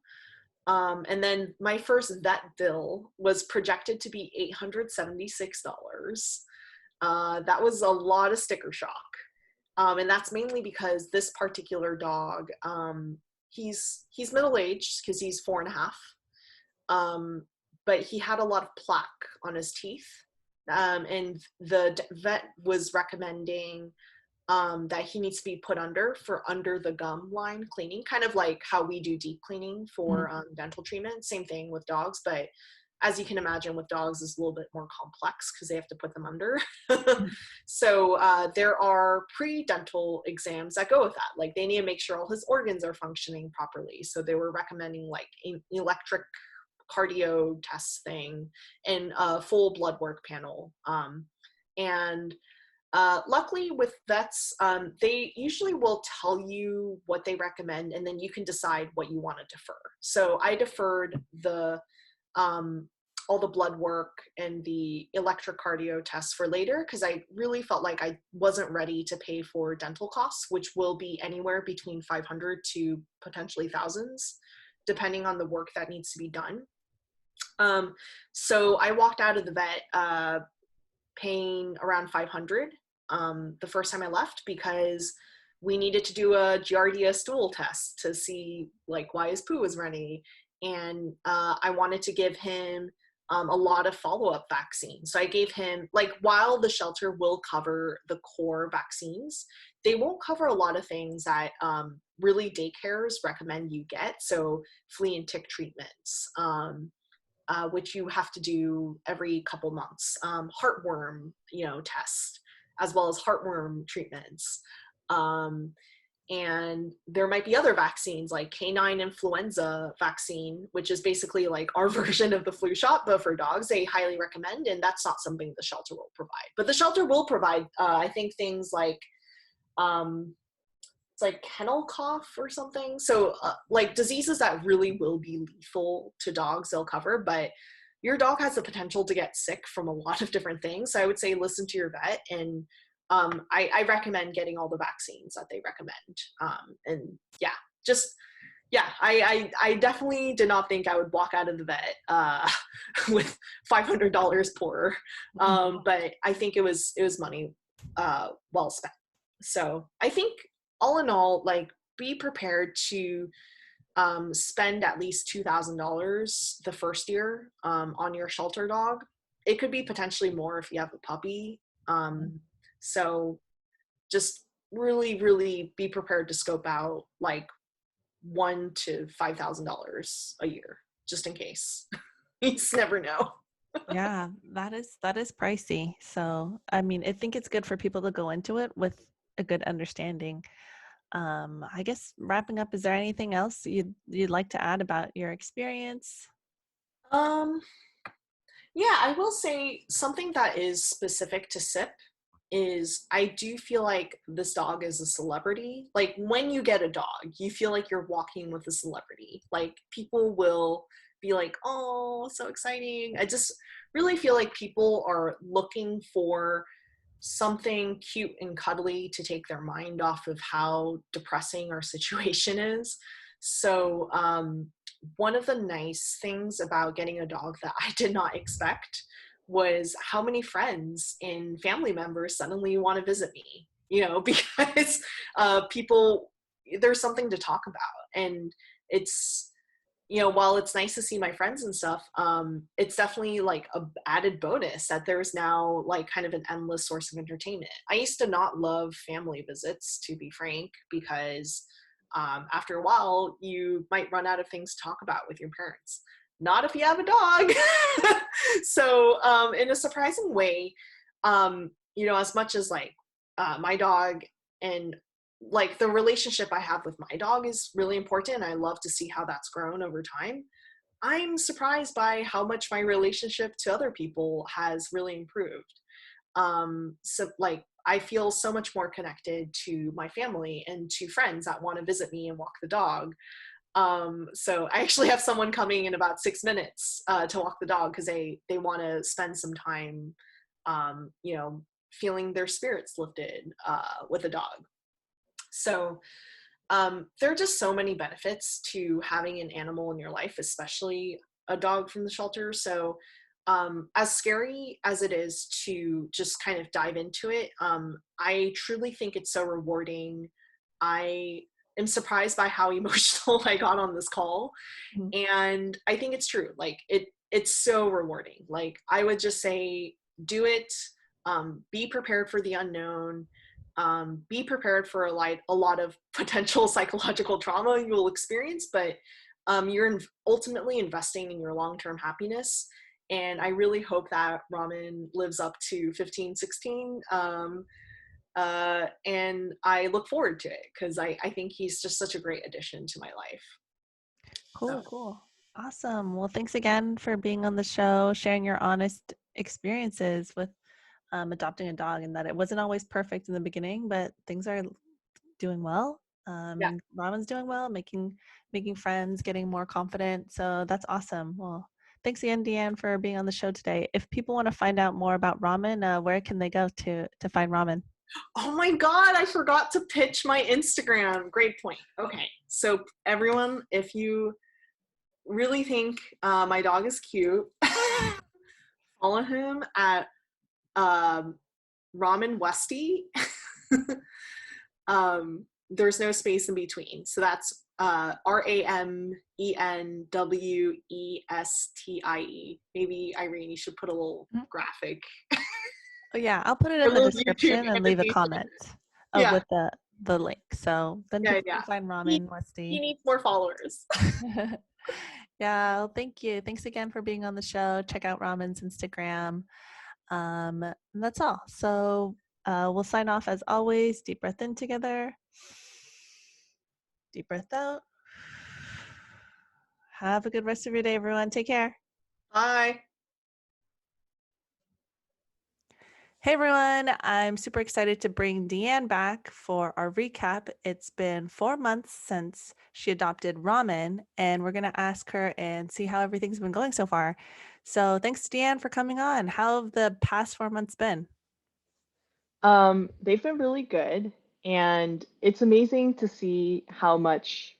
And then my first vet bill was projected to be $876. That was a lot of sticker shock. And that's mainly because this particular dog, he's middle-aged because he's 4.5. But he had a lot of plaque on his teeth. And the vet was recommending that he needs to be put under the gum line cleaning, kind of like how we do deep cleaning for dental treatment. Same thing with dogs, but as you can imagine, with dogs is a little bit more complex because they have to put them under. So there are pre-dental exams that go with that. Like they need to make sure all his organs are functioning properly. So they were recommending like an electric cardio test thing and a full blood work panel. And luckily with vets, they usually will tell you what they recommend, and then you can decide what you want to defer. So I deferred all the blood work and the electrocardio tests for later because I really felt like I wasn't ready to pay for dental costs, which will be anywhere between 500 to potentially thousands, depending on the work that needs to be done. So I walked out of the vet paying around 500 the first time I left because we needed to do a Giardia stool test to see like why his poo was runny, and I wanted to give him a lot of follow-up vaccines. So I gave him, like, while the shelter will cover the core vaccines, they won't cover a lot of things that really daycares recommend you get. So flea and tick treatments, which you have to do every couple months, heartworm, test, as well as heartworm treatments. And there might be other vaccines like canine influenza vaccine, which is basically like our version of the flu shot, but for dogs. They highly recommend, and that's not something the shelter will provide. But the shelter will provide, I think, things like it's like kennel cough or something. So like diseases that really will be lethal to dogs, they'll cover, but your dog has the potential to get sick from a lot of different things. So I would say listen to your vet, and I recommend getting all the vaccines that they recommend. And I definitely did not think I would walk out of the vet with $500 poorer. But I think it was money well spent. So I think all in all, like, be prepared to spend at least $2,000 the first year on your shelter dog. It could be potentially more if you have a puppy. So just really, really be prepared to scope out like $1,000 to $5,000 a year, just in case. You just never know. Yeah, that is pricey. So, I mean, I think it's good for people to go into it with a good understanding. I guess wrapping up, is there anything else you'd like to add about your experience? Um, yeah, I will say something that is specific to SIP is I do feel like this dog is a celebrity. Like when you get a dog, you feel like you're walking with a celebrity. Like people will be like, oh, so exciting. I just really feel like people are looking for something cute and cuddly to take their mind off of how depressing our situation is. So one of the nice things about getting a dog that I did not expect was how many friends and family members suddenly want to visit me, because people, there's something to talk about. And it's, while it's nice to see my friends and stuff, it's definitely like a added bonus that there's now like kind of an endless source of entertainment. I used to not love family visits, to be frank, because after a while you might run out of things to talk about with your parents. Not if you have a dog. So in a surprising way, as much as like my dog and like the relationship I have with my dog is really important, and I love to see how that's grown over time. I'm surprised by how much my relationship to other people has really improved. So like I feel so much more connected to my family and to friends that want to visit me and walk the dog. So I actually have someone coming in about 6 minutes to walk the dog because they want to spend some time, you know, feeling their spirits lifted with a dog. So there are just so many benefits to having an animal in your life, especially a dog from the shelter. So as scary as it is to just kind of dive into it, I truly think it's so rewarding. I am surprised by how emotional I got on this call, Mhm. and I think it's true. Like it's so rewarding. Like I would just say, do it. Be prepared for the unknown. Be prepared for a lot of potential psychological trauma you will experience, but you're ultimately investing in your long-term happiness. And I really hope that Ramen lives up to 15, 16. And I look forward to it because I think he's just such a great addition to my life. Cool, So cool. Awesome. Well, thanks again for being on the show, sharing your honest experiences with adopting a dog, and that it wasn't always perfect in the beginning, but things are doing well. yeah. And Ramen's doing well, making friends, getting more confident. So that's awesome. Well, thanks again, Deanne, for being on the show today. If people want to find out more about Ramen, where can they go to find Ramen? Oh my God, I forgot to pitch my Instagram. Great point. Okay. So everyone, if you really think my dog is cute, follow him at um, Ramen Westy. There's no space in between. So that's RAMENWESTIE. Maybe Irene, you should put a little Mhm. graphic Oh yeah, I'll put it or in a the little YouTube description and leave a animation. comment Yeah, with the link. So then yeah, people yeah. can find He, Ramen he Westy. needs more followers. Yeah, well, thank you. Thanks again for being on the show. Check out Ramen's Instagram. And that's all. So we'll sign off as always. Deep breath in together. Deep breath out. Have a good rest of your day, everyone. Take care. Bye. Hey everyone, I'm super excited to bring Deanne back for our recap. It's been 4 months since she adopted Ramen, and we're going to ask her and see how everything's been going so far. So thanks, Deanne, for coming on. How have the past 4 months been? They've been really good, and it's amazing to see how much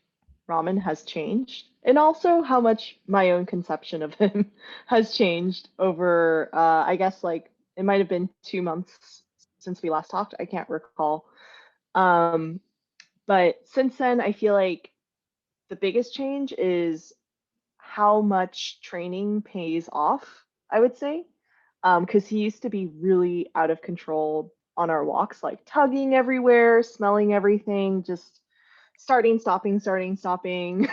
Ramen has changed, and also how much my own conception of him has changed over, I guess, like it might have been 2 months since we last talked. I can't recall. Um, but since then, I feel like the biggest change is how much training pays off, I would say. Because he used to be really out of control on our walks, like tugging everywhere, smelling everything, just starting, stopping, starting, stopping.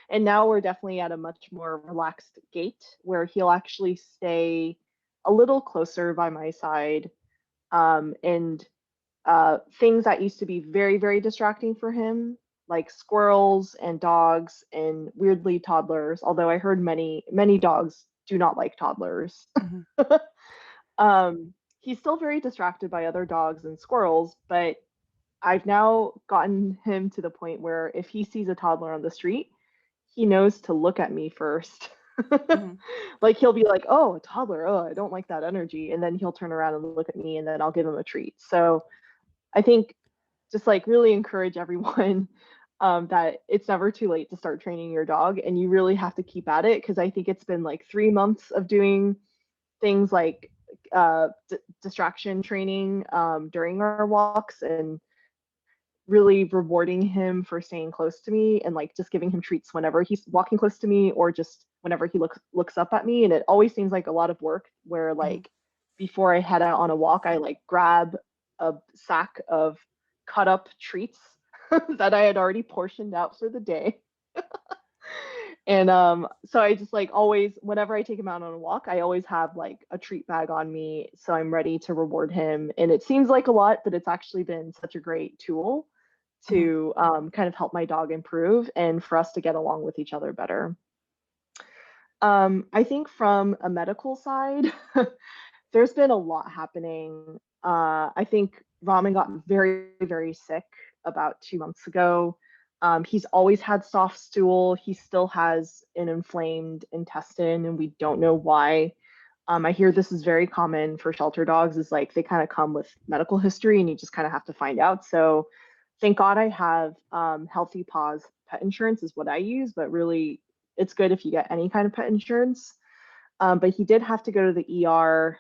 And now we're definitely at a much more relaxed gait where he'll actually stay a little closer by my side. And things that used to be very, very distracting for him, like squirrels and dogs and weirdly toddlers, although I heard many, many dogs do not like toddlers. Mhm. He's still very distracted by other dogs and squirrels, but I've now gotten him to the point where if he sees a toddler on the street, he knows to look at me first. Mhm. Like he'll be like, "Oh, a toddler. Oh, I don't like that energy." And then he'll turn around and look at me and then I'll give him a treat. So, I think just like really encourage everyone that it's never too late to start training your dog and you really have to keep at it because I think it's been like 3 months of doing things like distraction training during our walks and really rewarding him for staying close to me and like just giving him treats whenever he's walking close to me or just whenever he looks up at me. And it always seems like a lot of work where Mhm. like before I head out on a walk, I like grab a sack of cut up treats that I had already portioned out for the day. And so I just like always, whenever I take him out on a walk, I always have like a treat bag on me. So I'm ready to reward him. And it seems like a lot, but it's actually been such a great tool Mhm. to kind of help my dog improve and for us to get along with each other better. I think from a medical side, there's been a lot happening. I think Ramen got very, very sick about 2 months ago. He's always had soft stool. He still has an inflamed intestine, and we don't know why. I hear this is very common for shelter dogs, is like they kind of come with medical history and you just kind of have to find out. So thank God I have Healthy Paws pet insurance is what I use, but really it's good if you get any kind of pet insurance. But he did have to go to the ER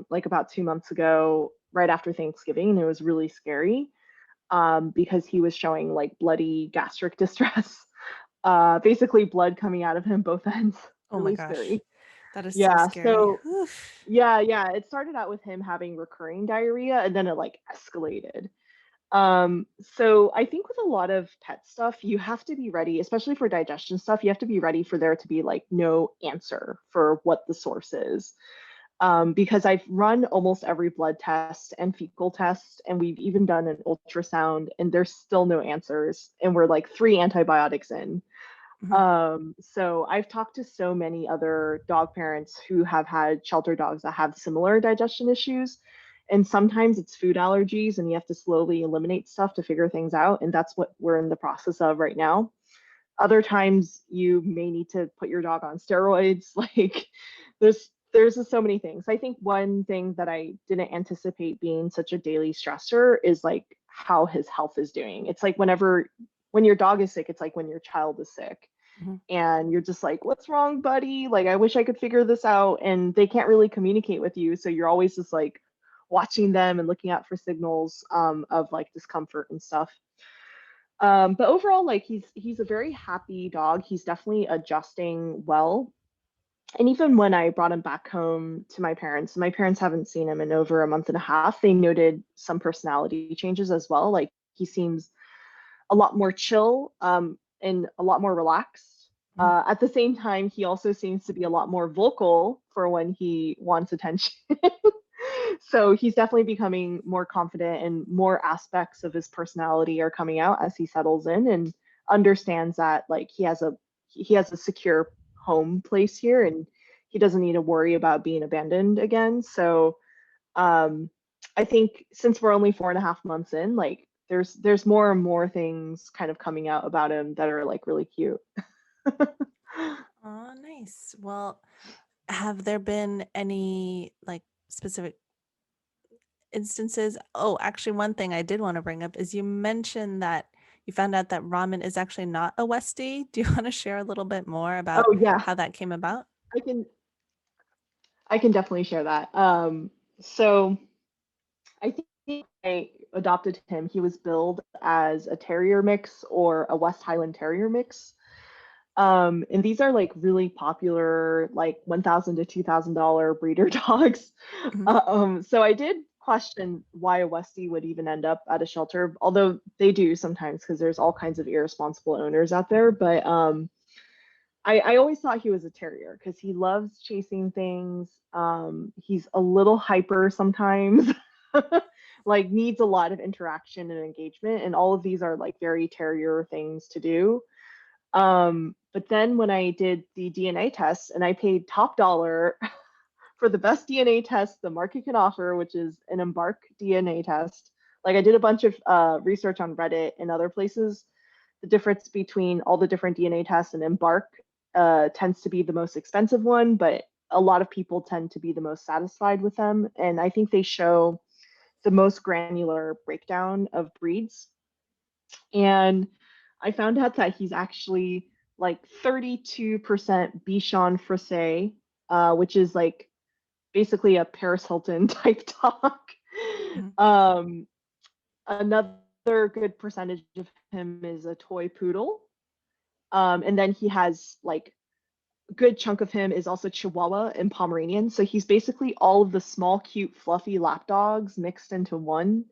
like about 2 months ago, right after Thanksgiving, and it was really scary because he was showing like bloody gastric distress, basically blood coming out of him both ends. Oh my Really gosh. scary. That is so Yeah, scary. so yeah, it started out with him having recurring diarrhea and then it like escalated. So I think with a lot of pet stuff, you have to be ready, especially for digestion stuff, you have to be ready for there to be like no answer for what the source is. Because I've run almost every blood test and fecal test, and we've even done an ultrasound, and there's still no answers. And we're like 3 antibiotics in. Mhm. So I've talked to so many other dog parents who have had shelter dogs that have similar digestion issues. And sometimes it's food allergies, and you have to slowly eliminate stuff to figure things out. And that's what we're in the process of right now. Other times you may need to put your dog on steroids. Like there's just so many things. I think one thing that I didn't anticipate being such a daily stressor is like how his health is doing. It's like when your dog is sick, it's like when your child is sick Mhm. and you're just like, what's wrong, buddy? Like, I wish I could figure this out. And they can't really communicate with you. So you're always just like watching them and looking out for signals of like discomfort and stuff. But overall, like he's a very happy dog. He's definitely adjusting well. And even when I brought him back home to my parents haven't seen him in over a month and a half. They noted some personality changes as well. Like he seems a lot more chill and a lot more relaxed. Mhm. At the same time, he also seems to be a lot more vocal for when he wants attention. So he's definitely becoming more confident, and more aspects of his personality are coming out as he settles in and understands that like he has a secure home place here, and he doesn't need to worry about being abandoned again. So um, I think since we're only 4.5 months in, like there's more and more things kind of coming out about him that are like really cute. Oh, nice. Well, have there been any like specific instances? Oh, actually, one thing I did want to bring up is you mentioned that you found out that Ramen is actually not a Westie. Do you want to share a little bit more about Oh yeah, how that came about? I can I can definitely share that. So I think I adopted him. He was billed as a terrier mix or a West Highland Terrier mix. And these are like really popular, like $1,000 to $2,000 breeder dogs. Mhm. So I did question why a Westie would even end up at a shelter, although they do sometimes because there's all kinds of irresponsible owners out there. But I always thought he was a terrier because he loves chasing things. He's a little hyper sometimes, like needs a lot of interaction and engagement, and all of these are like very terrier things to do. But then when I did the DNA test and I paid top dollar for the best DNA test the market can offer, which is an Embark DNA test, like I did a bunch of research on Reddit and other places. The difference between all the different DNA tests and Embark tends to be the most expensive one, but a lot of people tend to be the most satisfied with them. And I think they show the most granular breakdown of breeds. And I found out that he's actually like 32% Bichon Frise, which is like basically a Paris Hilton type dog. Mhm. Um, Another good percentage of him is a toy poodle. And then he has like a good chunk of him is also Chihuahua and Pomeranian. So he's basically all of the small, cute, fluffy lap dogs mixed into one.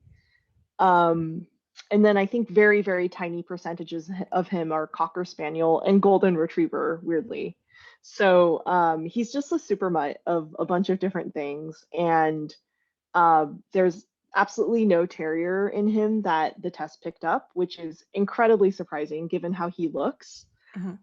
Um, and then I think very, very tiny percentages of him are Cocker Spaniel and Golden Retriever, weirdly. So he's just a super mutt of a bunch of different things. And there's absolutely no terrier in him that the test picked up, which is incredibly surprising given how he looks. Mhm.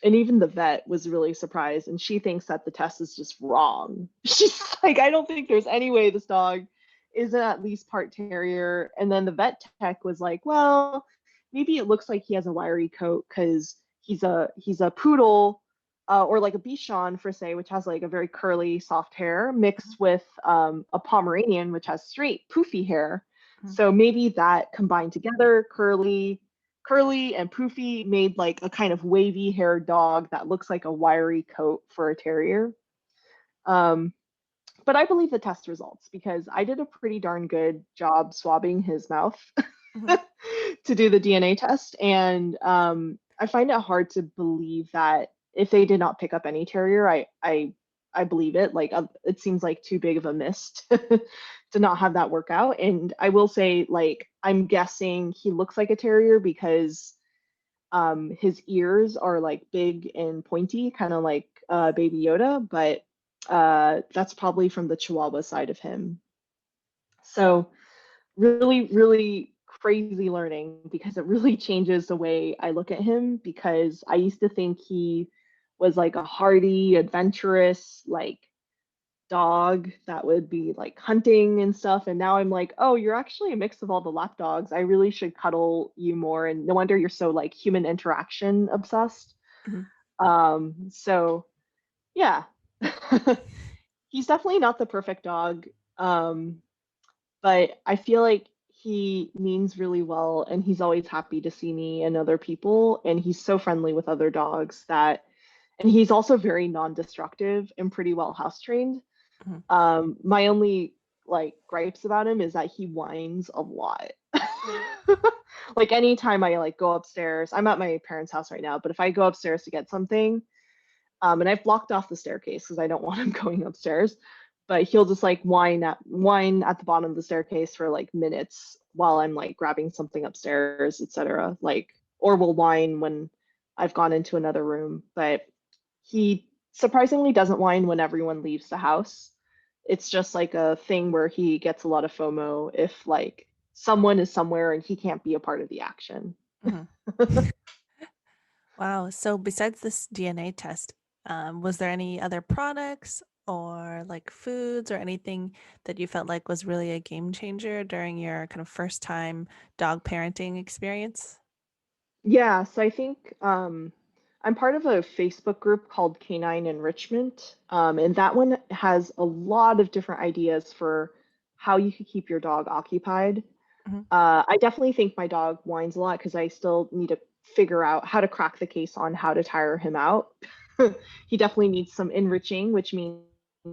And even the vet was really surprised, and she thinks that the test is just wrong. She's like, I don't think there's any way this dog isn't at least part terrier. And then the vet tech was like, well, maybe it looks like he has a wiry coat because he's a poodle, or like a Bichon for say, which has like a very curly, soft hair, mixed with a Pomeranian, which has straight, poofy hair. Mhm. So maybe that combined together, curly and poofy, made like a kind of wavy haired dog that looks like a wiry coat for a terrier. Um, but I believe the test results because I did a pretty darn good job swabbing his mouth Mhm. to do the DNA test. And I find it hard to believe that if they did not pick up any terrier, I believe it. Like it seems like too big of a miss to not have that work out. And I will say, like, I'm guessing he looks like a terrier because his ears are like big and pointy, kind of like Baby Yoda, but that's probably from the Chihuahua side of him. So really, really crazy learning because it really changes the way I look at him because I used to think he was like a hardy, adventurous, like dog that would be like hunting and stuff. And now I'm like, oh, you're actually a mix of all the lap dogs. I really should cuddle you more. And no wonder you're so like human interaction obsessed. Mhm. So yeah, he's definitely not the perfect dog. Um, but I feel like he means really well and he's always happy to see me and other people. And he's so friendly with other dogs that, and he's also very non-destructive and pretty well house trained. Mhm. My only like gripes about him is that he whines a lot. Like anytime I like go upstairs, I'm at my parents' house right now, but if I go upstairs to get something, and I've blocked off the staircase because I don't want him going upstairs, but he'll just like whine at the bottom of the staircase for like minutes while I'm like grabbing something upstairs, etc. Like, or will whine when I've gone into another room, but he surprisingly doesn't whine when everyone leaves the house. It's just like a thing where he gets a lot of FOMO if like someone is somewhere and he can't be a part of the action. Mhm. Wow. So besides this DNA test, was there any other products or like foods or anything that you felt like was really a game changer during your kind of first time dog parenting experience? Yeah, so I think I'm part of a Facebook group called Canine Enrichment, and that one has a lot of different ideas for how you could keep your dog occupied. Mhm. I definitely think my dog whines a lot because I still need to figure out how to crack the case on how to tire him out. He definitely needs some enriching, which means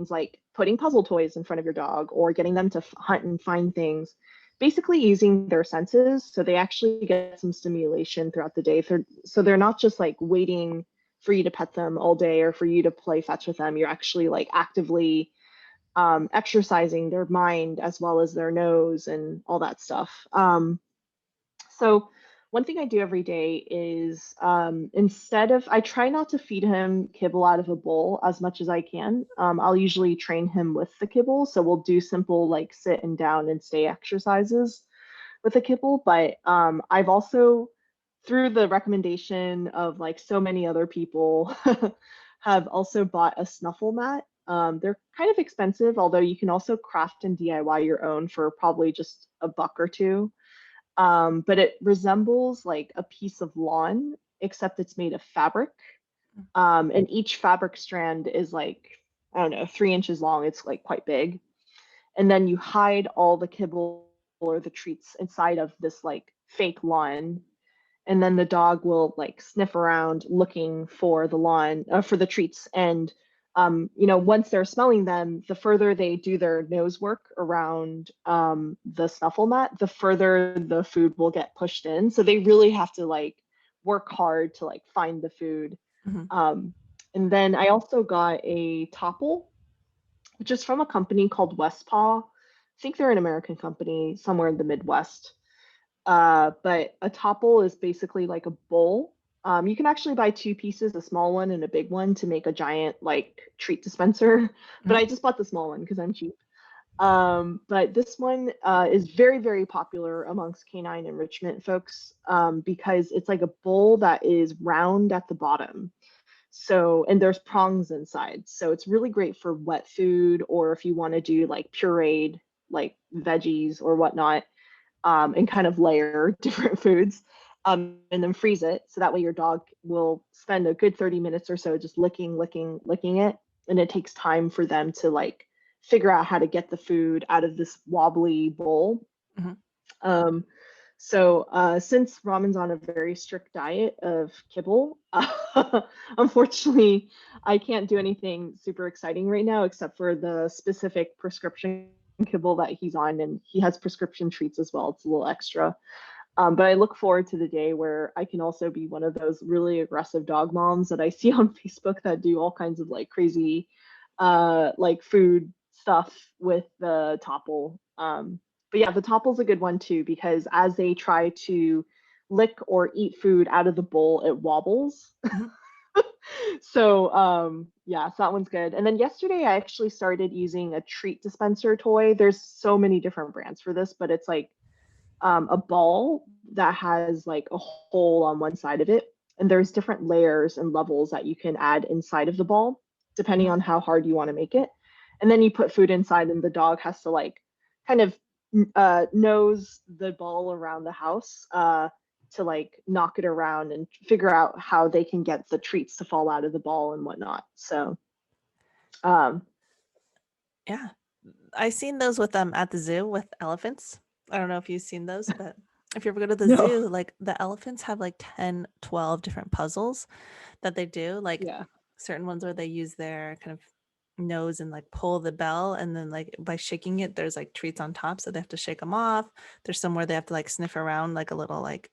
like putting puzzle toys in front of your dog or getting them to hunt and find things, basically using their senses so they actually get some stimulation throughout the day. So they're not just like waiting for you to pet them all day or for you to play fetch with them. You're actually like actively exercising their mind as well as their nose and all that stuff. So one thing I do every day is instead of, I try not to feed him kibble out of a bowl as much as I can. I'll usually train him with the kibble. So we'll do simple like sit and down and stay exercises with the kibble. But I've also, through the recommendation of like so many other people, have also bought a snuffle mat. They're kind of expensive, although you can also craft and DIY your own for probably just a buck or two. But it resembles like a piece of lawn, except it's made of fabric. And each fabric strand is like, I don't know, 3 inches long. It's like quite big. And then you hide all the kibble or the treats inside of this like fake lawn. And then the dog will like sniff around looking for the lawn, for the treats. And once they're smelling them, the further they do their nose work around the snuffle mat, the further the food will get pushed in. So they really have to like work hard to like find the food. Mhm. Um, and then I also got a topple, which is from a company called Westpaw. I think they're an American company somewhere in the Midwest. But a topple is basically like a bowl. You can actually buy two pieces, a small one and a big one, to make a giant like treat dispenser. But Mhm. I just bought the small one because I'm cheap. But this one is very, very popular amongst canine enrichment folks because it's like a bowl that is round at the bottom. So, and there's prongs inside. So it's really great for wet food, or if you want to do like pureed, like veggies or whatnot, and kind of layer different foods, and then freeze it. So that way your dog will spend a good 30 minutes or so just licking it. And it takes time for them to like figure out how to get the food out of this wobbly bowl. Mhm. Since Ramen's on a very strict diet of kibble, unfortunately, I can't do anything super exciting right now except for the specific prescription kibble that he's on, and he has prescription treats as well. It's a little extra. But I look forward to the day where I can also be one of those really aggressive dog moms that I see on Facebook that do all kinds of like crazy, like food stuff with the topple. But yeah, the topple's a good one too, because as they try to lick or eat food out of the bowl, it wobbles. Mhm. So that one's good. And then yesterday I actually started using a treat dispenser toy. There's so many different brands for this, but it's like a ball that has like a hole on one side of it. And there's different layers and levels that you can add inside of the ball, depending Mhm. on how hard you want to make it. And then you put food inside, and the dog has to like kind of nose the ball around the house to like knock it around and figure out how they can get the treats to fall out of the ball and whatnot. So, um, Yeah. I seen those with them at the zoo with elephants. I don't know if you've seen those, but if you ever go to the no, zoo, like the elephants have like 10, 12 different puzzles that they do, like yeah, certain ones where they use their kind of nose and like pull the bell, and then like by shaking it there's like treats on top, so they have to shake them off. There's somewhere they have to like sniff around like a little like,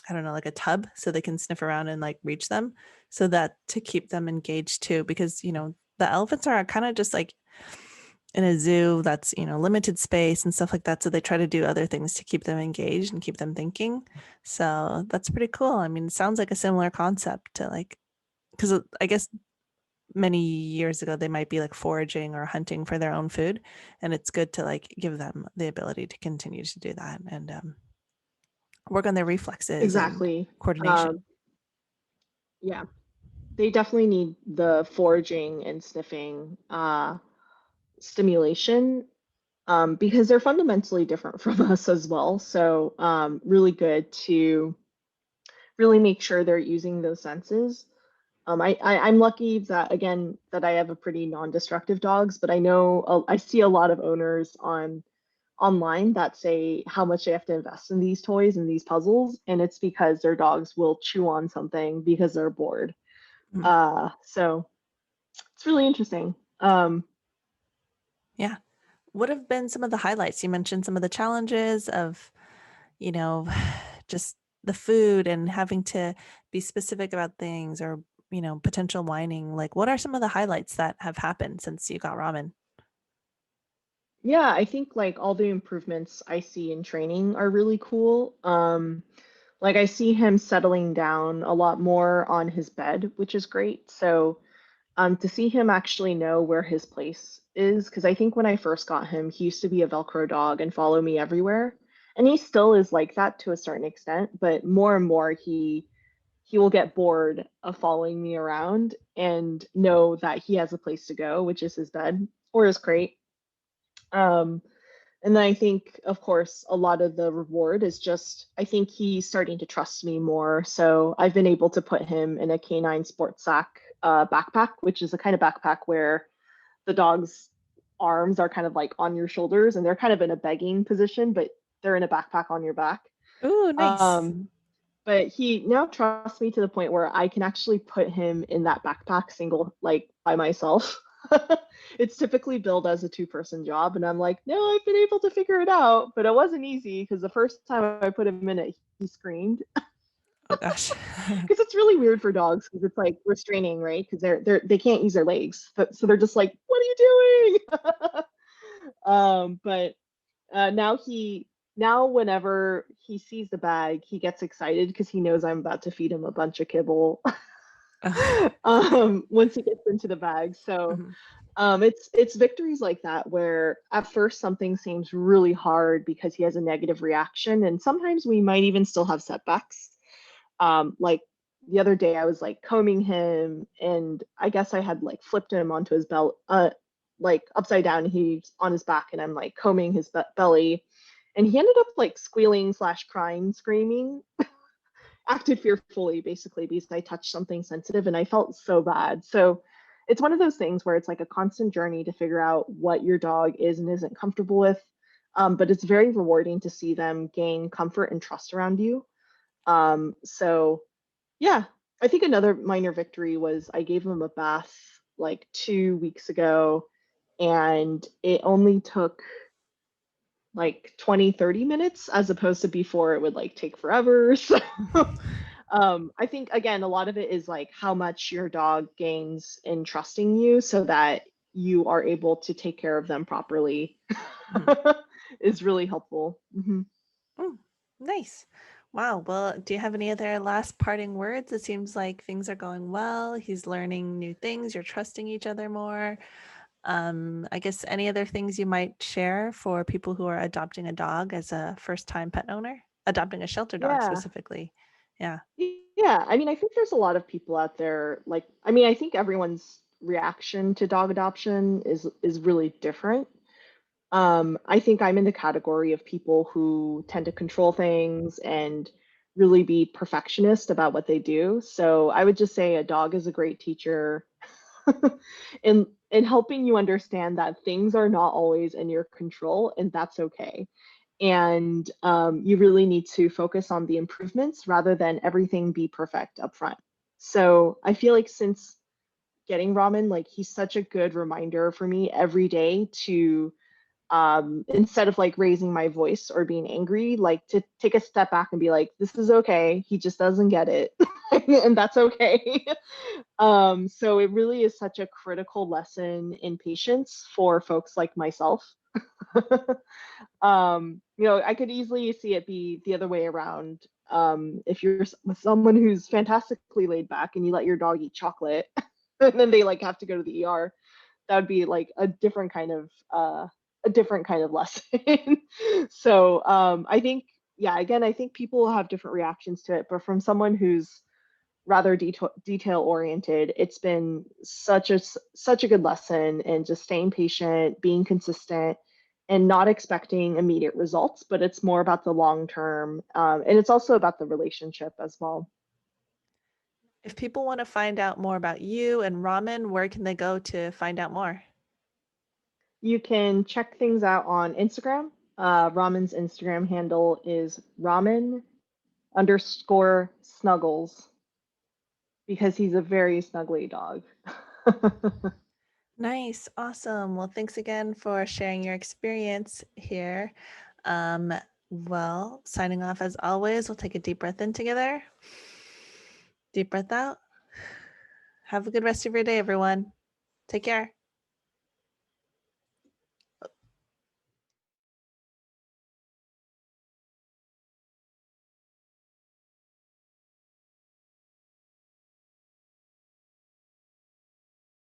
I don't know, like a tub, so they can sniff around and like reach them, so that to keep them engaged too, because the elephants are kind of just like in a zoo that's limited space and stuff like that, so they try to do other things to keep them engaged and keep them thinking. So that's pretty cool. I mean, it sounds like a similar concept to like, because I guess many years ago they might be like foraging or hunting for their own food, and it's good to like give them the ability to continue to do that and work on their reflexes and exactly. coordination. Yeah, they definitely need the foraging and sniffing stimulation, because they're fundamentally different from us as well. So, really good to really make sure they're using those senses. I'm lucky that again that I have a pretty non-destructive dogs, but I know I see a lot of owners online that say how much they have to invest in these toys and these puzzles, and it's because their dogs will chew on something because they're bored. Mhm. So it's really interesting. Yeah. What have been some of the highlights? You mentioned some of the challenges of, you know, just the food and having to be specific about things, or, potential whining. Like, what are some of the highlights that have happened since you got Ramen? Yeah, I think like all the improvements I see in training are really cool. Like I see him settling down a lot more on his bed, which is great. So, to see him actually know where his place is, because I think when I first got him, he used to be a Velcro dog and follow me everywhere. And he still is like that to a certain extent, but more and more he will get bored of following me around and know that he has a place to go, which is his bed or his crate. Um, and then I think, of course, a lot of the reward is just, I think he's starting to trust me more. So I've been able to put him in a canine sports sack backpack, which is a kind of backpack where the dog's arms are kind of like on your shoulders and they're kind of in a begging position, but they're in a backpack on your back. Ooh, nice. Um, but he now trusts me to the point where I can actually put him in that backpack single, like by myself. It's typically billed as a two-person job, and I'm like, no, I've been able to figure it out, but it wasn't easy because the first time I put him in it, he screamed Oh gosh. because it's really weird for dogs because it's like restraining, right? Because they can't use their legs, so they're just like, what are you doing? But now whenever he sees the bag, he gets excited because he knows I'm about to feed him a bunch of kibble. Once he gets into the bag. So Mhm. it's victories like that where at first something seems really hard because he has a negative reaction, and sometimes we might even still have setbacks. Like the other day I was like combing him, and I guess I had like flipped him onto his belt, like upside down. He's on his back, and I'm like combing his belly, and he ended up like squealing slash crying, screaming, acted fearfully basically because I touched something sensitive, and I felt so bad. So it's one of those things where it's like a constant journey to figure out what your dog is and isn't comfortable with. But it's very rewarding to see them gain comfort and trust around you. So yeah, I think another minor victory was I gave him a bath like 2 weeks ago, and it only took like 20, 30 minutes as opposed to before it would like take forever. So I think again, a lot of it is like how much your dog gains in trusting you so that you are able to take care of them properly Mhm. is really helpful. Mm, nice. Wow. Well, do you have any other last parting words? It seems like things are going well. He's learning new things. You're trusting each other more. I guess any other things you might share for people who are adopting a dog as a first-time pet owner, adopting a shelter dog Yeah. specifically. Yeah. Yeah, I mean, I think there's a lot of people out there like I mean, I think everyone's reaction to dog adoption is really different. I think I'm in the category of people who tend to control things and really be perfectionist about what they do. So I would just say a dog is a great teacher in helping you understand that things are not always in your control, and that's okay. And you really need to focus on the improvements rather than everything be perfect up front. So I feel like since getting Ramen, like he's such a good reminder for me every day to instead of like raising my voice or being angry, like to take a step back and be like, this is okay. He just doesn't get it. And that's okay. So it really is such a critical lesson in patience for folks like myself. I could easily see it be the other way around. If you're with someone who's fantastically laid back and you let your dog eat chocolate and then they like have to go to the ER, that would be like a different kind of lesson. So I think, yeah, again, I think people have different reactions to it, but from someone who's rather detail oriented, it's been such a good lesson in just staying patient, being consistent, and not expecting immediate results, but it's more about the long term, and it's also about the relationship as well. If people want to find out more about you and Ramen, where can they go to find out more? You can check things out on Instagram. Ramen's Instagram handle is Ramen_snuggles because he's a very snuggly dog. Nice. Awesome. Well, thanks again for sharing your experience here. Um, well, signing off as always, we'll take a deep breath in together. Deep breath out. Have a good rest of your day, everyone. Take care.